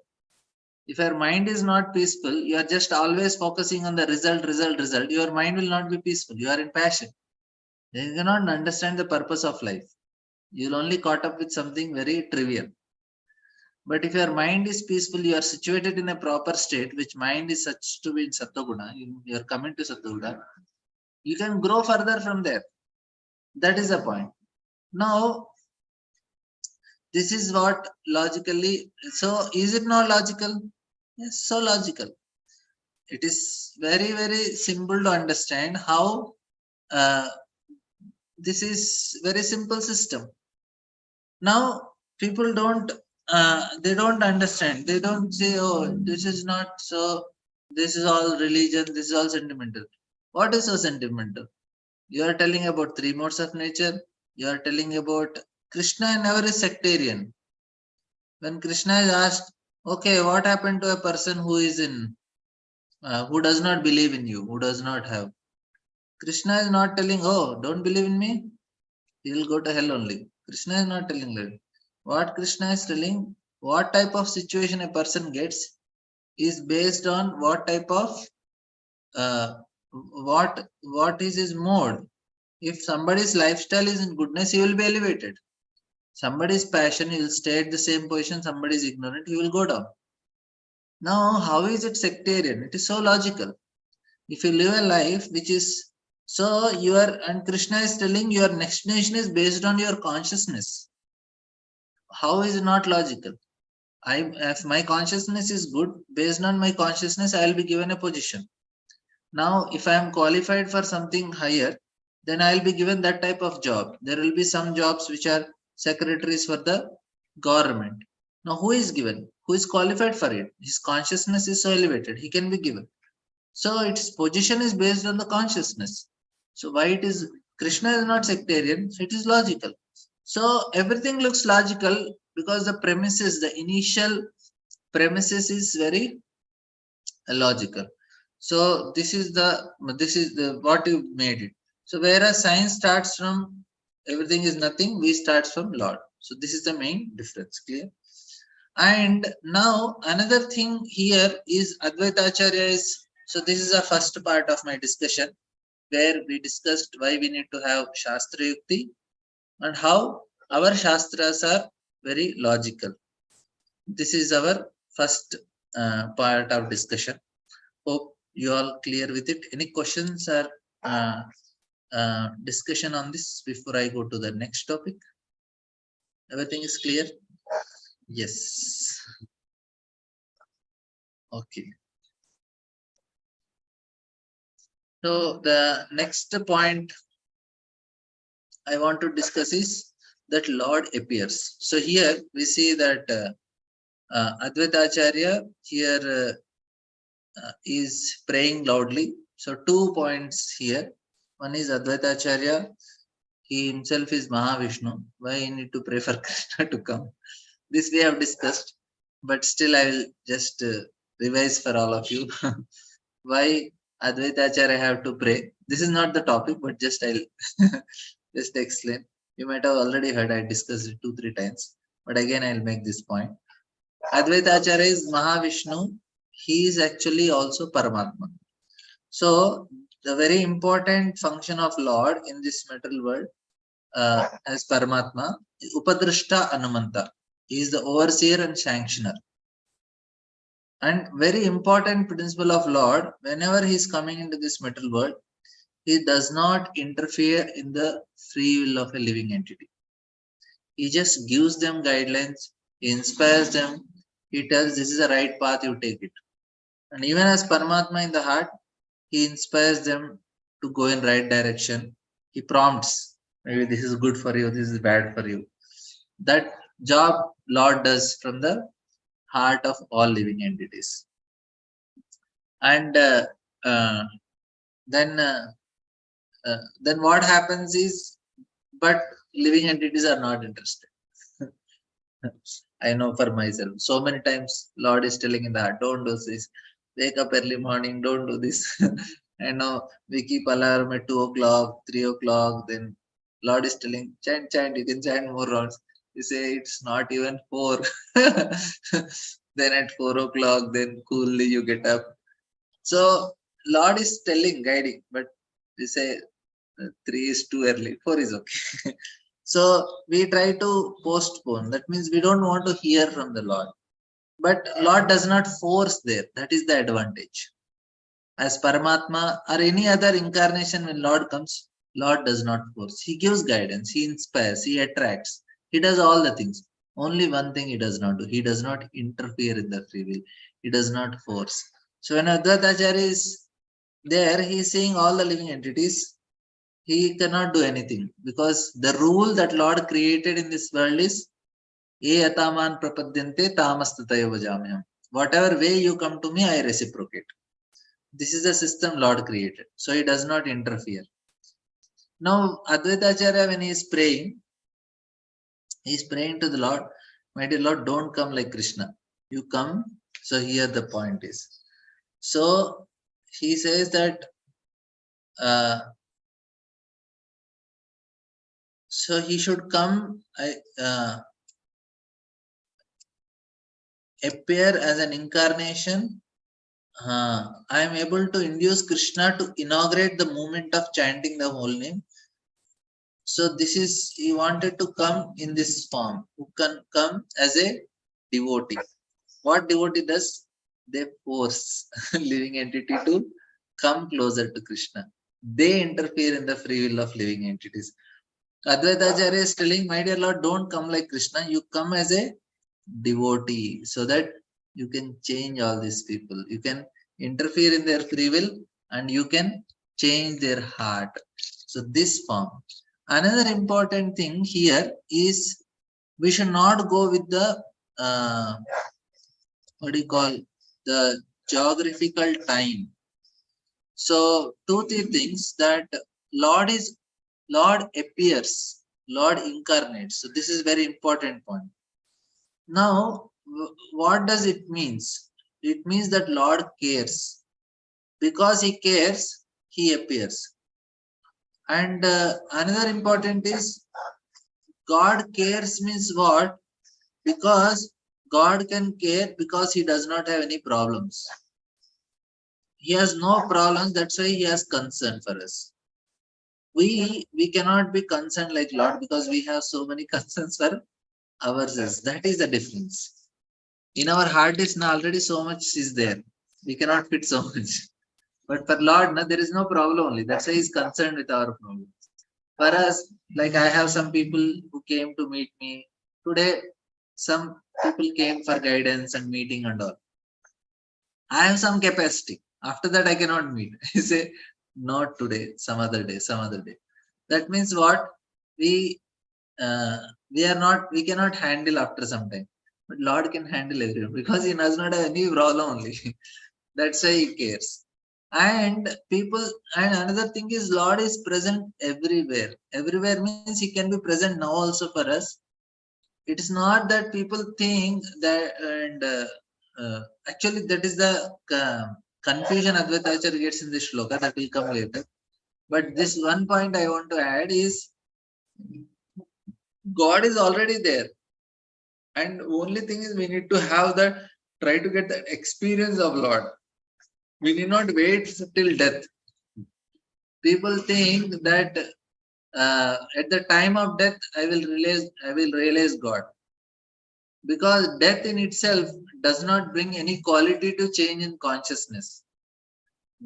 If your mind is not peaceful, you are just always focusing on the result. Your mind will not be peaceful. You are in passion. You cannot understand the purpose of life. You'll only caught up with something very trivial. But if your mind is peaceful, you are situated in a proper state, which mind is such to be in Sattva-guna, you are coming to Sattva-guna, you can grow further from there. That is the point. Now, this is what logically, so is it not logical? Yes, so logical. It is very, very simple to understand how this is very simple system. Now, people don't, they don't understand. They don't say, oh, this is not so, this is all religion, this is all sentimental. What is so sentimental? You are telling about 3 modes of nature. You are telling about Krishna never is sectarian. When Krishna is asked, okay, what happened to a person who is in, who does not believe in you, who does not have? Krishna is not telling, oh, don't believe in me, he will go to hell only. Krishna is not telling that. What Krishna is telling, what type of situation a person gets is based on what type of, what is his mode. If somebody's lifestyle is in goodness, he will be elevated. Somebody's passion, he will stay at the same position. Somebody is ignorant, he will go down. Now, how is it sectarian? It is so logical. If you live a life which is so, and Krishna is telling your next nation is based on your consciousness. How is it not logical? If my consciousness is good, based on my consciousness, I will be given a position. Now, if I am qualified for something higher, then I will be given that type of job. There will be some jobs which are secretaries for the government. Now, who is given? Who is qualified for it? His consciousness is so elevated, he can be given. So its position is based on the consciousness. So why it is Krishna is not sectarian, so it is logical. So everything looks logical because the premises, the initial premises is very logical. So this is the what you made it. So whereas science starts from everything is nothing, we start from Lord. So this is the main difference. Clear? And now another thing here is Advaita Acharya is, so this is the first part of my discussion where we discussed why we need to have Shastra Yukti and how our Shastras are very logical. This is our first part of discussion. Hope you all clear with it. Any questions or discussion on this before I go to the next topic? Everything is clear? Yes. Okay. So the next point I want to discuss is that Lord appears. So here we see that Advaita Acharya here is praying loudly. So 2 points here. One is Advaita Acharya, he himself is Mahavishnu. Why he need to pray for Krishna to come? This we have discussed, but still I will just revise for all of you. Why Advaita Acharya have to pray? This is not the topic, but just I'll just explain. You might have already heard I discussed it 2-3 times, but again I'll make this point. Advaita Acharya is Mahavishnu. He is actually also Paramatma. So the very important function of Lord in this material world as Paramatma is Upadrashta Anumanta. He is the overseer and sanctioner. And very important principle of Lord, whenever he is coming into this material world, he does not interfere in the free will of a living entity. He just gives them guidelines, he inspires them, he tells this is the right path, you take it. And even as Paramatma in the heart, he inspires them to go in right direction. He prompts, maybe this is good for you, this is bad for you. That job Lord does from the heart of all living entities. And then what happens is, but living entities are not interested. I know for myself, so many times Lord is telling in the heart, don't do this, wake up early morning, don't do this. I know we keep alarm at 2 o'clock, 3 o'clock, then Lord is telling, chant, you can chant more rounds. You say it's not even 4. Then at 4 o'clock, then coolly you get up. So Lord is telling, guiding, but we say 3 is too early, 4 is okay. So we try to postpone. That means we don't want to hear from the Lord. But Lord does not force there. That is the advantage. As Paramatma or any other incarnation, when Lord comes, Lord does not force. He gives guidance, he inspires, he attracts. He does all the things. Only one thing he does not do. He does not interfere in the free will. He does not force. So when Advaita Acharya is there, he is seeing all the living entities. He cannot do anything because the rule that Lord created in this world is Ye ataman prapadyante tamastataya vajamyam. Whatever way you come to me, I reciprocate. This is the system Lord created. So he does not interfere. Now, Advaita Acharya, when he is praying to the Lord, my dear Lord, don't come like Krishna. You come. So here the point is. So he says that so he should come appear as an incarnation. I am able to induce Krishna to inaugurate the movement of chanting the whole name. So this is, he wanted to come in this form, who can come as a devotee. What devotee does? They force living entity to come closer to Krishna. They interfere in the free will of living entities. Advaita Acharya is telling, my dear Lord, don't come like Krishna. You come as a devotee, so that you can change all these people. You can interfere in their free will and you can change their heart. So this form. Another important thing here is we should not go with the what do you call, the geographical time. So two, three things that Lord appears, Lord incarnates. So this is very important point. Now, what does it means? It means that Lord cares. Because he cares, he appears. And another important is God cares means what? Because God can care because he does not have any problems. He has no problems, that's why he has concern for us. We cannot be concerned like Lord because we have so many concerns for ourselves. That is the difference. In our heart is now already so much is there. We cannot fit so much. But for Lord, no, there is no problem only. That's why he's concerned with our problems. For us, like I have some people who came to meet me. Today, some people came for guidance and meeting and all. I have some capacity. After that, I cannot meet. I say, not today, some other day, some other day. That means what? We we cannot handle after some time. But Lord can handle everyone because he does not have any problem only. That's why he cares. And people, and another thing is Lord is present everywhere. Everywhere means he can be present now also for us. It is not that people think that, and actually that is the confusion Advaita Acharya gets in this shloka that will come later. But this one point I want to add is God is already there. And only thing is we need to have that, try to get that experience of Lord. We need not wait till death. People think that at the time of death I will realize God. Because death in itself does not bring any quality to change in consciousness.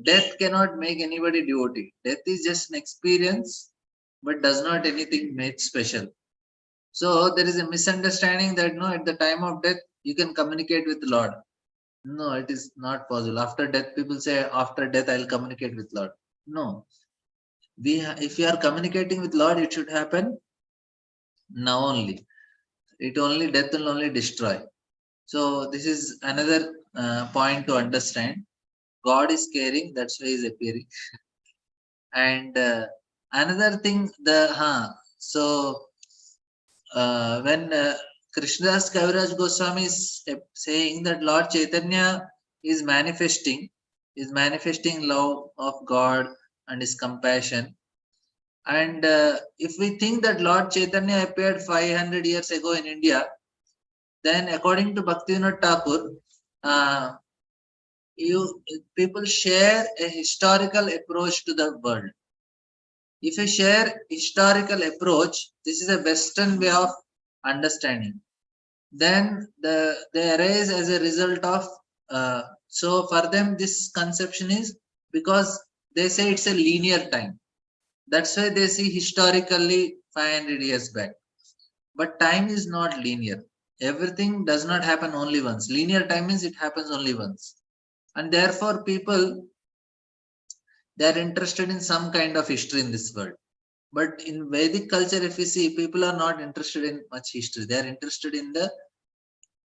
Death cannot make anybody devotee. Death is just an experience, but does not anything make special. So there is a misunderstanding that no, at the time of death, you can communicate with Lord. No, it is not possible. After death, people say, after death, I'll communicate with Lord. No. If you are communicating with Lord, it should happen now only. It only, death will only destroy. So this is another point to understand. God is caring, that's why he is appearing. And another thing, when Krishnadas Kaviraj Goswami is saying that Lord Chaitanya is manifesting love of God and his compassion. And if we think that Lord Chaitanya appeared 500 years ago in India, then according to Bhaktivinoda Thakur, people share a historical approach to the world. If you share historical approach, this is a Western way of understanding. Then they arise as a result of, so for them this conception is because they say it's a linear time. That's why they see historically 500 years back. But time is not linear. Everything does not happen only once. Linear time means it happens only once. And therefore people, they are interested in some kind of history in this world. But in Vedic culture, if you see, people are not interested in much history. They are interested in the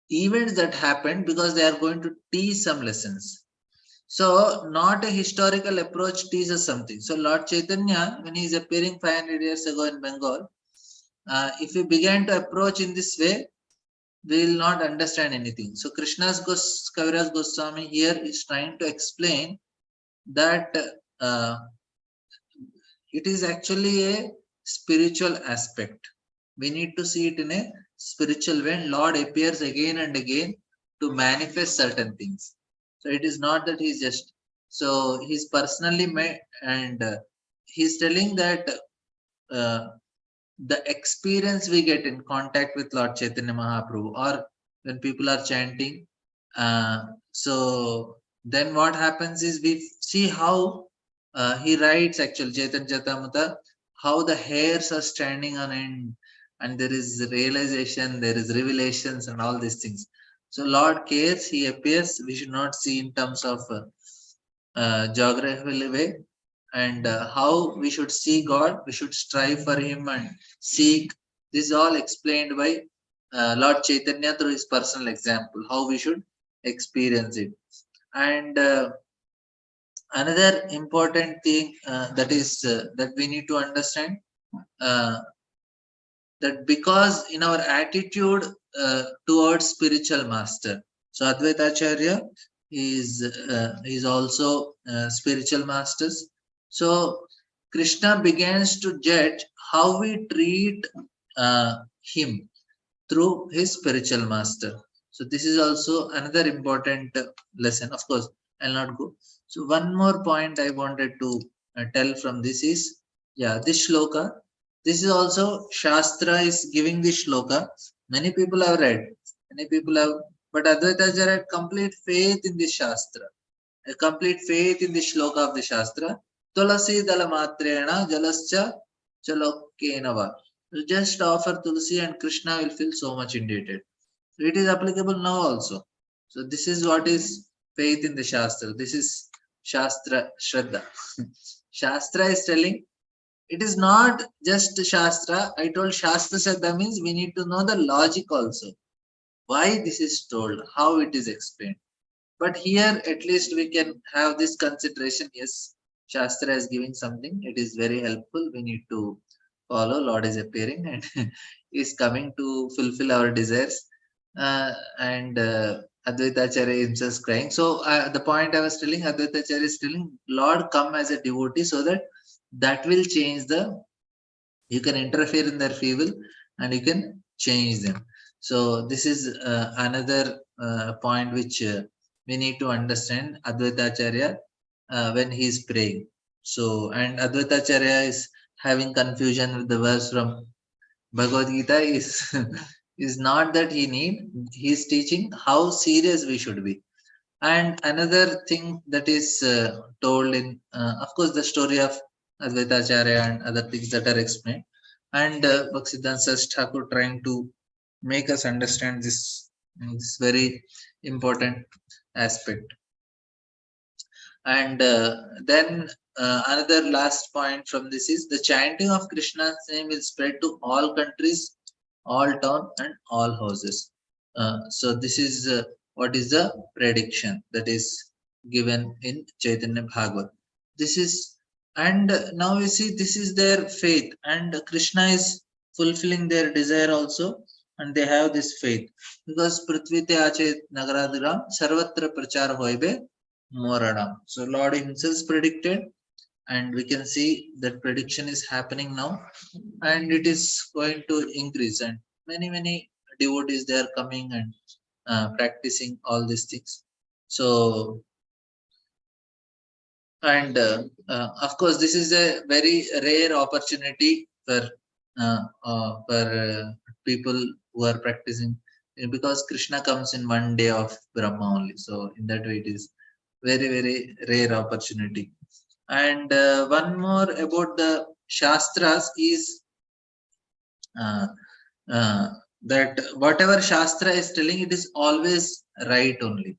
events that happened because they are going to teach some lessons. So not a historical approach teaches something. So Lord Chaitanya, when he is appearing 500 years ago in Bengal, if we began to approach in this way, we will not understand anything. So Kaviraj Goswami here is trying to explain that it is actually a spiritual aspect. We need to see it in a spiritual way. Lord appears again and again to manifest certain things. So it is not that he's just, so he's personally made, and he's telling that the experience we get in contact with Lord Chaitanya Mahaprabhu, or when people are chanting, so then what happens is we see how he writes actually Chaitanya Charitamrita, how the hairs are standing on end, and there is realization, there is revelations, and all these things. So Lord cares, He appears. We should not see in terms of geographical way, and how we should see God. We should strive for Him and seek. This is all explained by Lord Chaitanya through his personal example, how we should experience it. And another important thing that is that we need to understand, uh, that because in our attitude towards spiritual master, so Advaita Acharya is also spiritual masters. So Krishna begins to judge how we treat him through his spiritual master. So this is also another important lesson. Of course, I'll not go. So one more point I wanted to tell from this is, yeah, this shloka. This is also Shastra is giving this shloka. Many people have read, many people have, but Advaita Acharya had complete faith in this Shastra, a complete faith in the shloka of the Shastra. Tulasi dalamatrena jalascha chalokkenava. You just offer Tulsi and Krishna will feel so much indebted. So it is applicable now also. So this is what is faith in the Shastra. This is Shastra Shraddha. Shastra is telling it is not just Shastra. I told Shastra Shraddha means we need to know the logic also. Why this is told, how it is explained. But here at least we can have this consideration. Yes, Shastra is giving something. It is very helpful. We need to follow. Lord is appearing and is coming to fulfill our desires. And Advaita Acharya himself is crying. So the point I was telling, Advaita Acharya is telling, Lord come as a devotee so that will change the, you can interfere in their feeble and you can change them. So this is another point which we need to understand Advaita Acharya when he is praying. So, and Advaita Acharya is having confusion with the verse from Bhagavad Gita is is not that he is teaching how serious we should be. And another thing that is told in, of course, the story of Advaita Acharya and other things that are explained, and Bhaktisiddhanta Thakur trying to make us understand this very important aspect. And then another last point from this is the chanting of Krishna's name will spread to all countries, all town, and all houses. So this is what is the prediction that is given in Chaitanya Bhagavat. This is, and now we see this is their faith, and Krishna is fulfilling their desire also, and they have this faith because Prithvite Ache Nagaradiram Sarvatra Prachar Hoibe Moranam. So Lord himself predicted, and we can see that prediction is happening now, and it is going to increase. And many devotees they are coming and practicing all these things. So, and of course, this is a very rare opportunity for people who are practicing, because Krishna comes in one day of Brahma only. So in that way, it is very rare opportunity. And one more about the Shastras is uh, uh, that whatever Shastra is telling, it is always right only.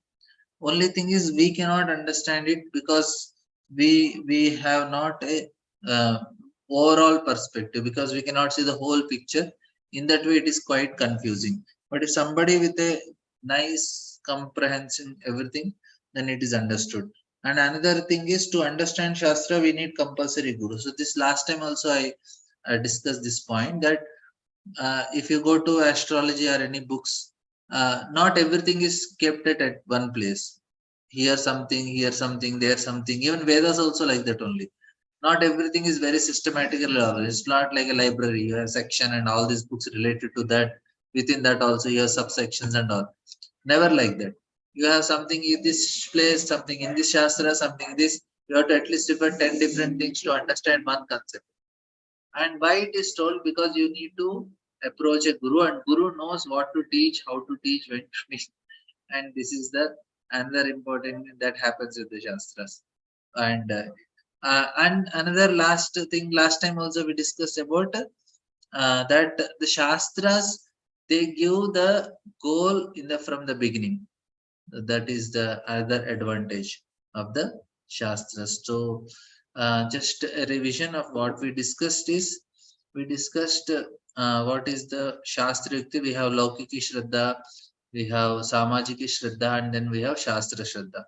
Only thing is we cannot understand it because we have not a uh, overall perspective, because we cannot see the whole picture. In that way, it is quite confusing. But if somebody with a nice comprehension everything, then it is understood. And another thing is, to understand Shastra, we need compulsory guru. So this last time also I discussed this point that if you go to astrology or any books, not everything is kept at one place. Here something, there something. Even Vedas also like that only. Not everything is very systematically organized. It's not like a library. You have section and all these books related to that. Within that also you have subsections and all. Never like that. You have something in this place, something in this Shastra, something in this. You have to at least refer 10 different things to understand one concept. And why it is told? Because you need to approach a guru, and guru knows what to teach, how to teach, when to teach. And this is the another important thing that happens with the Shastras. And another last thing, last time also we discussed about that the Shastras, they give the goal from the beginning. That is the other advantage of the Shastras. So, just a revision of what we discussed is, we discussed what is the Shastra Yukti. We have Laukiki Shraddha, we have Samajiki Shraddha, and then we have Shastra Shraddha.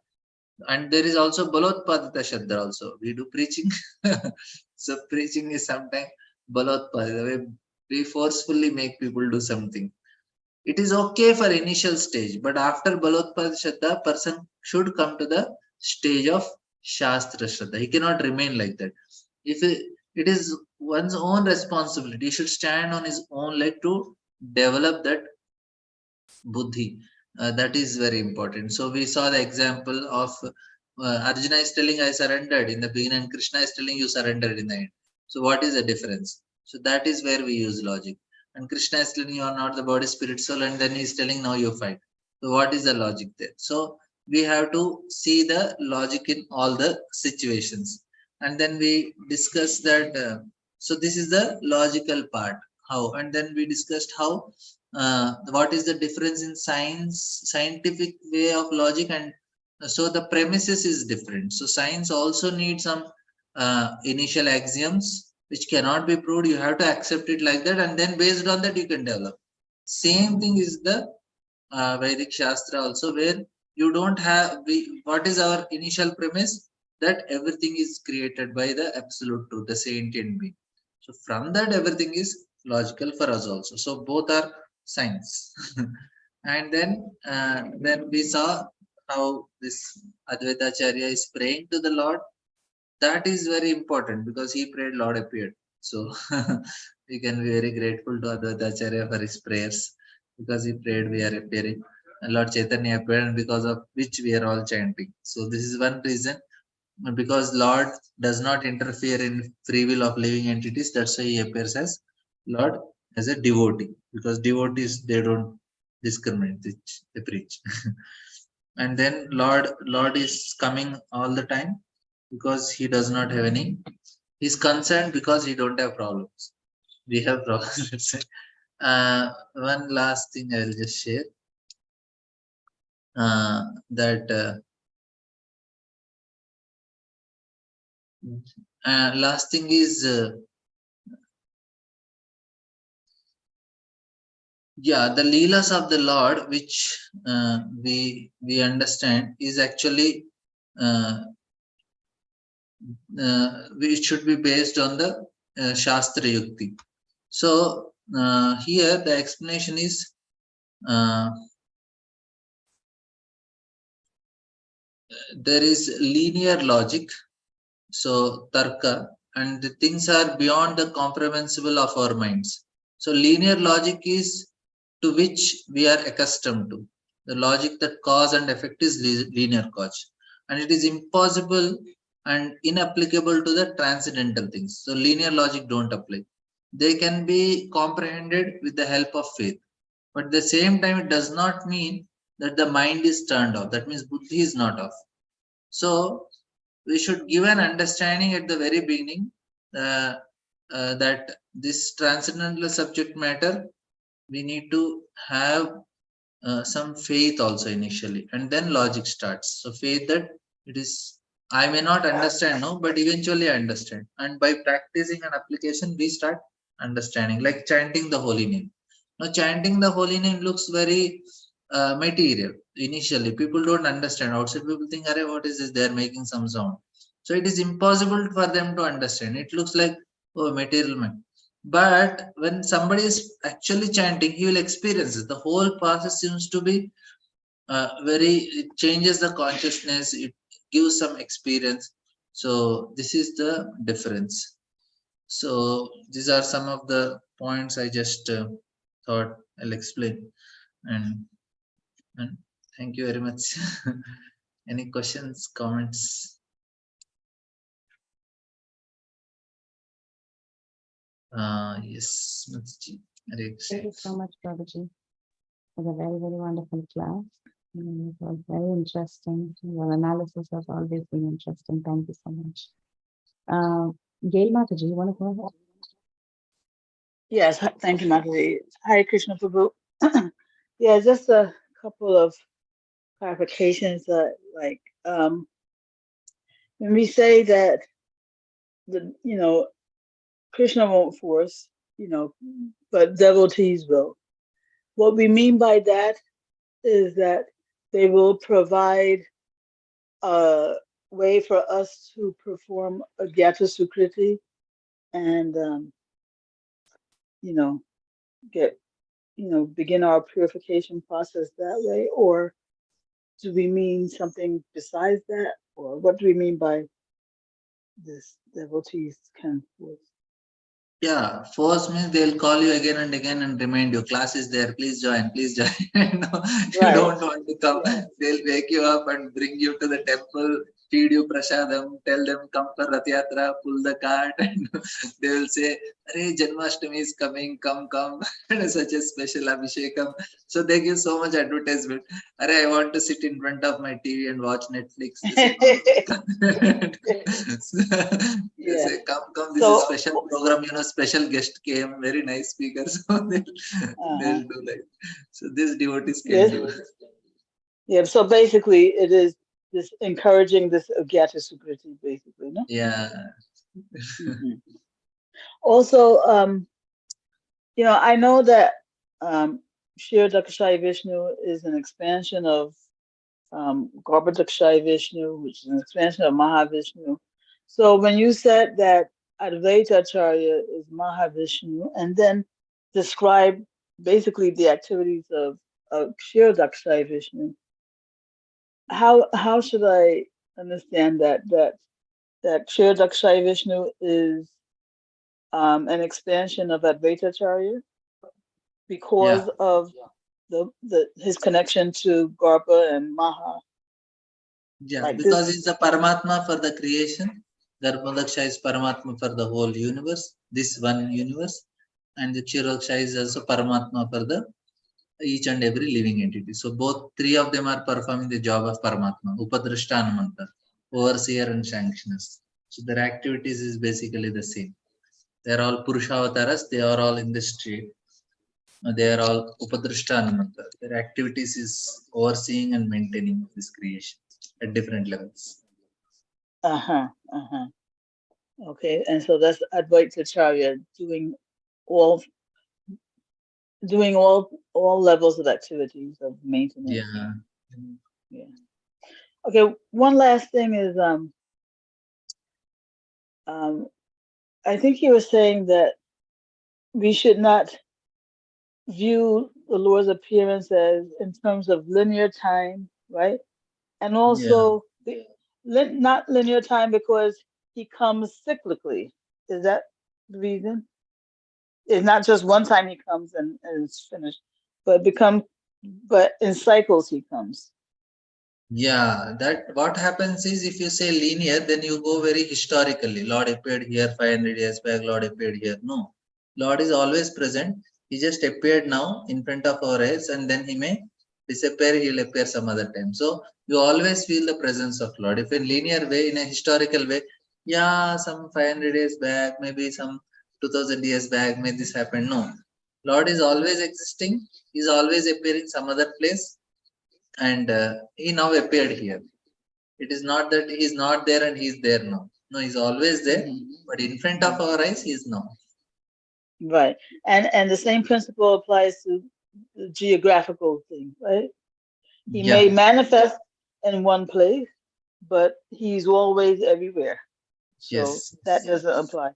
And there is also Balotpadita Shraddha also. We do preaching. So preaching is sometimes Balotpadita. We forcefully make people do something. It is okay for initial stage, but after Balotpad Shraddha, person should come to the stage of Shastra Shraddha. He cannot remain like that. If it is one's own responsibility, he should stand on his own leg to develop that buddhi. That is very important. So we saw the example of Arjuna is telling I surrendered in the beginning, and Krishna is telling you surrendered in the end. So what is the difference? So that is where we use logic. And Krishna is telling you are not the body, spirit, soul, and then he is telling now you fight. So what is the logic there? So we have to see the logic in all the situations. And then we discuss that. So this is the logical part. How? And then we discussed how what is the difference in scientific way of logic, and so the premises is different. So science also needs some initial axioms which cannot be proved. You have to accept it like that, and then based on that you can develop. Same thing is the Vedic Shastra also, where you don't have, what is our initial premise? That everything is created by the absolute truth, the sentient being. So from that everything is logical for us also. So both are science. And then we saw how this Advaita Acharya is praying to the Lord. That is very important because he prayed, Lord appeared. So we can be very grateful to Advaita Acharya for his prayers, because he prayed, we are appearing. And Lord Chaitanya appeared, and because of which we are all chanting. So this is one reason, because Lord does not interfere in free will of living entities. That's why he appears as Lord, as a devotee, because devotees, they don't discriminate, they preach. And then Lord is coming all the time because he does not have any. He's concerned because he don't have problems. We have problems. One last thing I will just share. That last thing is, yeah, the leelas of the Lord, which we understand, is actually which should be based on the Shastra Yukti. So here the explanation is, there is linear logic, so tarka, and the things are beyond the comprehensible of our minds. So linear logic is to which we are accustomed to. The logic that cause and effect is linear cause, and it is impossible and inapplicable to the transcendental things. So linear logic don't apply. They can be comprehended with the help of faith, but at the same time it does not mean that the mind is turned off. That means buddhi is not off. So we should give an understanding at the very beginning that this transcendental subject matter, we need to have some faith also initially, and then logic starts. So faith that it is, I may not understand now, but eventually I understand, and by practicing and application we start understanding, like chanting the holy name. Now chanting the holy name looks very material initially. People don't understand. Outside people think, Arey, what is this? They are making some sound. So it is impossible for them to understand. It looks like, oh, material man. But when somebody is actually chanting, he will experience it. The whole process seems to be it changes the consciousness, it gives some experience. So this is the difference. So these are some of the points I just thought I'll explain. And thank you very much. Any questions, comments? Yes, Thank you so much, Prabhuji, for the very, very wonderful class. It was very interesting. Your analysis has always been interesting. Thank you so much. Gail Mataji, you want to go ahead? Yes, thank you, Mataji. Hare Krishna Prabhu. Yeah, just a couple of clarifications. When we say that Krishna won't force, but devotees will. What we mean by that is that they will provide a way for us to perform a Gyata Sukriti and, get, begin our purification process that way? Or do we mean something besides that? Or what do we mean by this devotees can force? Yeah, force means they'll call you again and again and remind you, class is there, please join, please join. No, you Right. don't want to come. Yeah. They'll wake you up and bring you to the temple, feed you prasadam, tell them come for Rath Yatra, pull the cart, and they will say, Arey, Janmashtami is coming, come, and such a special Abhishekam. So they give so much advertisement. Arey, I want to sit in front of my TV and watch Netflix. They say, they Yeah. say, come, this is special program, special guest came, very nice speaker. So they'll do like, so this devotees can do. Yeah, so basically it is this encouraging this Agyata Sukriti, basically, no? Yeah. Mhm. Also, I know that Shri Dakshai Vishnu is an expansion of Garbhodakshai Vishnu, which is an expansion of Mahavishnu. So when you said that Advaita Acharya is Mahavishnu, and then describe basically the activities of Shri Dakshai Vishnu, how should I understand that Shri Dakshai Vishnu is an expansion of Advaita Acharya because of his connection to Garba and Maha? Yeah, Like because this. it's a Paramatma for the creation. Garbhodaksha is Paramatma for the whole universe, this one universe. And the Kshirodaksha is also Paramatma for the each and every living entity. So both three of them are performing the job of Paramatma, Upadrashta Anumanta, overseer and sanctioners. So their activities is basically the same. They are all Purushavataras, they are all in the street. They are all Upadrashta Anumanta. Their activities is overseeing and maintaining this creation at different levels. Okay, and so that's Advaita Acharya doing all levels of activities of maintenance. Yeah. Okay, one last thing is I think he was saying that we should not view the Lord's appearance as in terms of linear time, right? And also not linear time because he comes cyclically. Is that the reason? It's not just one time he comes and it's finished, but in cycles he comes. Yeah, that what happens is if you say linear, then you go very historically. Lord appeared here 500 years back, Lord appeared here. No, Lord is always present. He just appeared now in front of our eyes and then he may disappear, he'll appear some other time. So you always feel the presence of Lord. If in linear way, in a historical way, yeah, some 500 years back, maybe some 2000 years back, may this happen. No, Lord is always existing. He's always appearing some other place and he now appeared here. It is not that he is not there and he is there now. No, he's always there, but in front of our eyes, he is now. Right, and the same principle applies to the geographical thing, right? He may manifest in one place, but he's always everywhere. So that doesn't apply.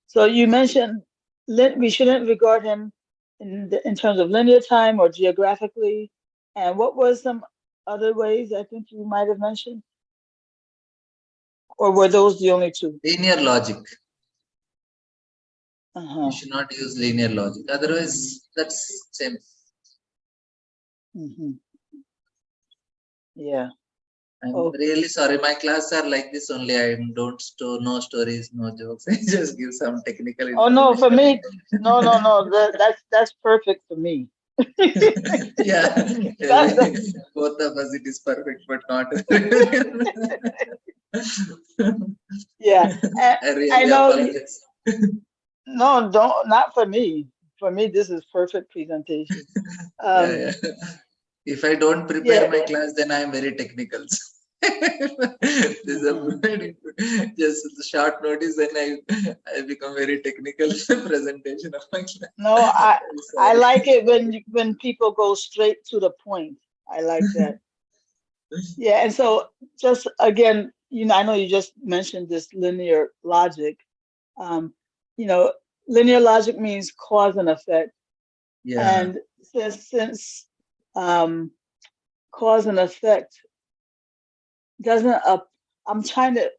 So you mentioned we shouldn't regard him in terms of linear time or geographically. And what was some other ways I think you might have mentioned? Or were those the only two? Linear logic. You should not use linear logic. Otherwise, that's same. Yeah. I'm really sorry. My classes are like this only. I don't no stories, no jokes. I just give some technical information. Oh no, for me, no. That's perfect for me. Yeah, both of us, it is perfect, but not. Yeah, I really I know. apologize. No, don't, not for me. For me, this is perfect presentation. Yeah, yeah. If I don't prepare Yeah, my class, then I am very technical. This is a just short notice, then I become very technical presentation of my class. no, I Sorry. like it when people go straight to the point. I like that. Yeah, and so just again, I know you just mentioned this linear logic. Um, you know, linear logic means cause and effect, Yeah, and since cause and effect doesn't I'm trying to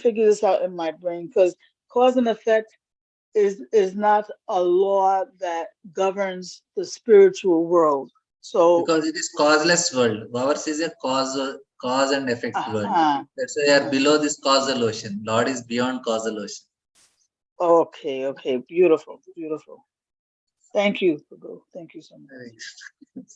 figure this out in my brain because cause and effect is not a law that governs the spiritual world. So, because it is causeless world. Ours is a cause and effect world. uh-huh, That's why we are below this causal ocean. Lord is beyond causal ocean. okay, beautiful, beautiful. Thank you, Prabhu. Thank you so much.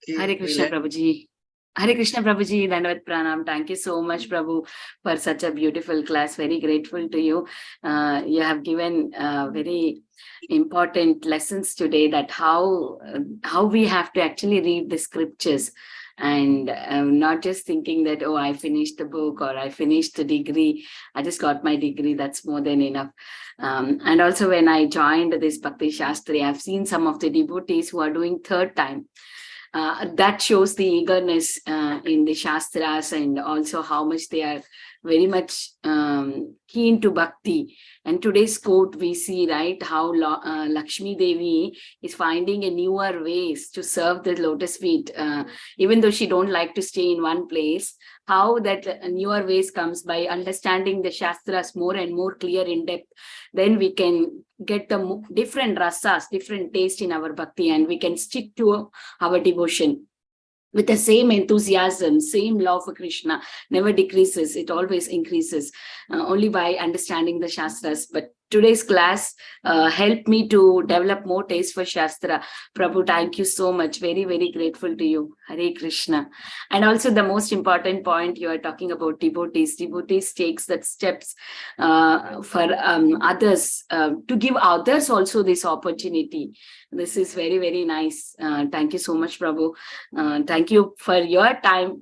Okay, Hare we'll Krishna, end. Prabhuji. Hare Krishna, Prabhuji. Dandavat Pranam. Thank you so much, Prabhu, for such a beautiful class. Very grateful to you. You have given very important lessons today that how we have to actually read the scriptures and not just thinking that, oh, I finished the book or I finished the degree. I just got my degree. That's more than enough. And also when I joined this Bhakti Shastri, I've seen some of the devotees who are doing third time. That shows the eagerness in the Shastras and also how much they are very much keen to bhakti. And today's quote we see, right, how Lakshmi Devi is finding a newer ways to serve the lotus feet, even though she don't like to stay in one place. How that newer ways comes by understanding the Shastras more and more clear in depth. Then we can get the different rasas, different taste in our bhakti, and we can stick to our devotion with the same enthusiasm, same love for Krishna, never decreases, it always increases, only by understanding the Shastras. But today's class helped me to develop more taste for Shastra. Prabhu, thank you so much. Very, very grateful to you. Hare Krishna. And also the most important point, you are talking about devotees. Devotees takes that steps for others, to give others also this opportunity. This is very, very nice. Thank you so much, Prabhu. Thank you for your time,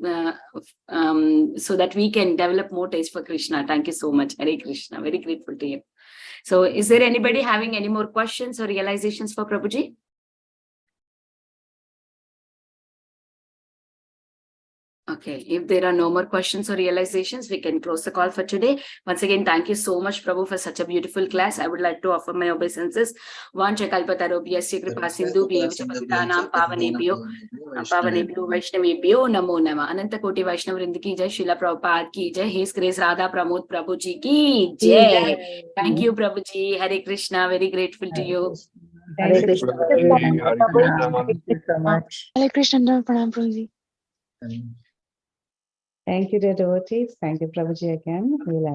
so that we can develop more taste for Krishna. Thank you so much. Hare Krishna. Very grateful to you. So is there anybody having any more questions or realizations for Prabhuji? Okay, if there are no more questions or realizations, we can close the call for today. Once again, thank you so much, Prabhu, for such a beautiful class. I would like to offer my obeisances. Vancha kalpatarobhyasya kripa sindhu bhyeva patitanam pavanebhyo Vaishnavebhyo namo nama. Ananta Koti Vaishnav Vrinda ki jai, Srila Prabhupada ki jai, His Grace Radha Pramod Prabhuji ki jai. Thank you, Prabhuji. Hare Krishna. Very grateful to you. Hare Thank Krishna, you. Prabhuji. Hare Krishna. Thank you so much. Hare Krishna, Pranam Prabhuji. Thank you, dear devotees. Thank you, Prabhuji, again. We'll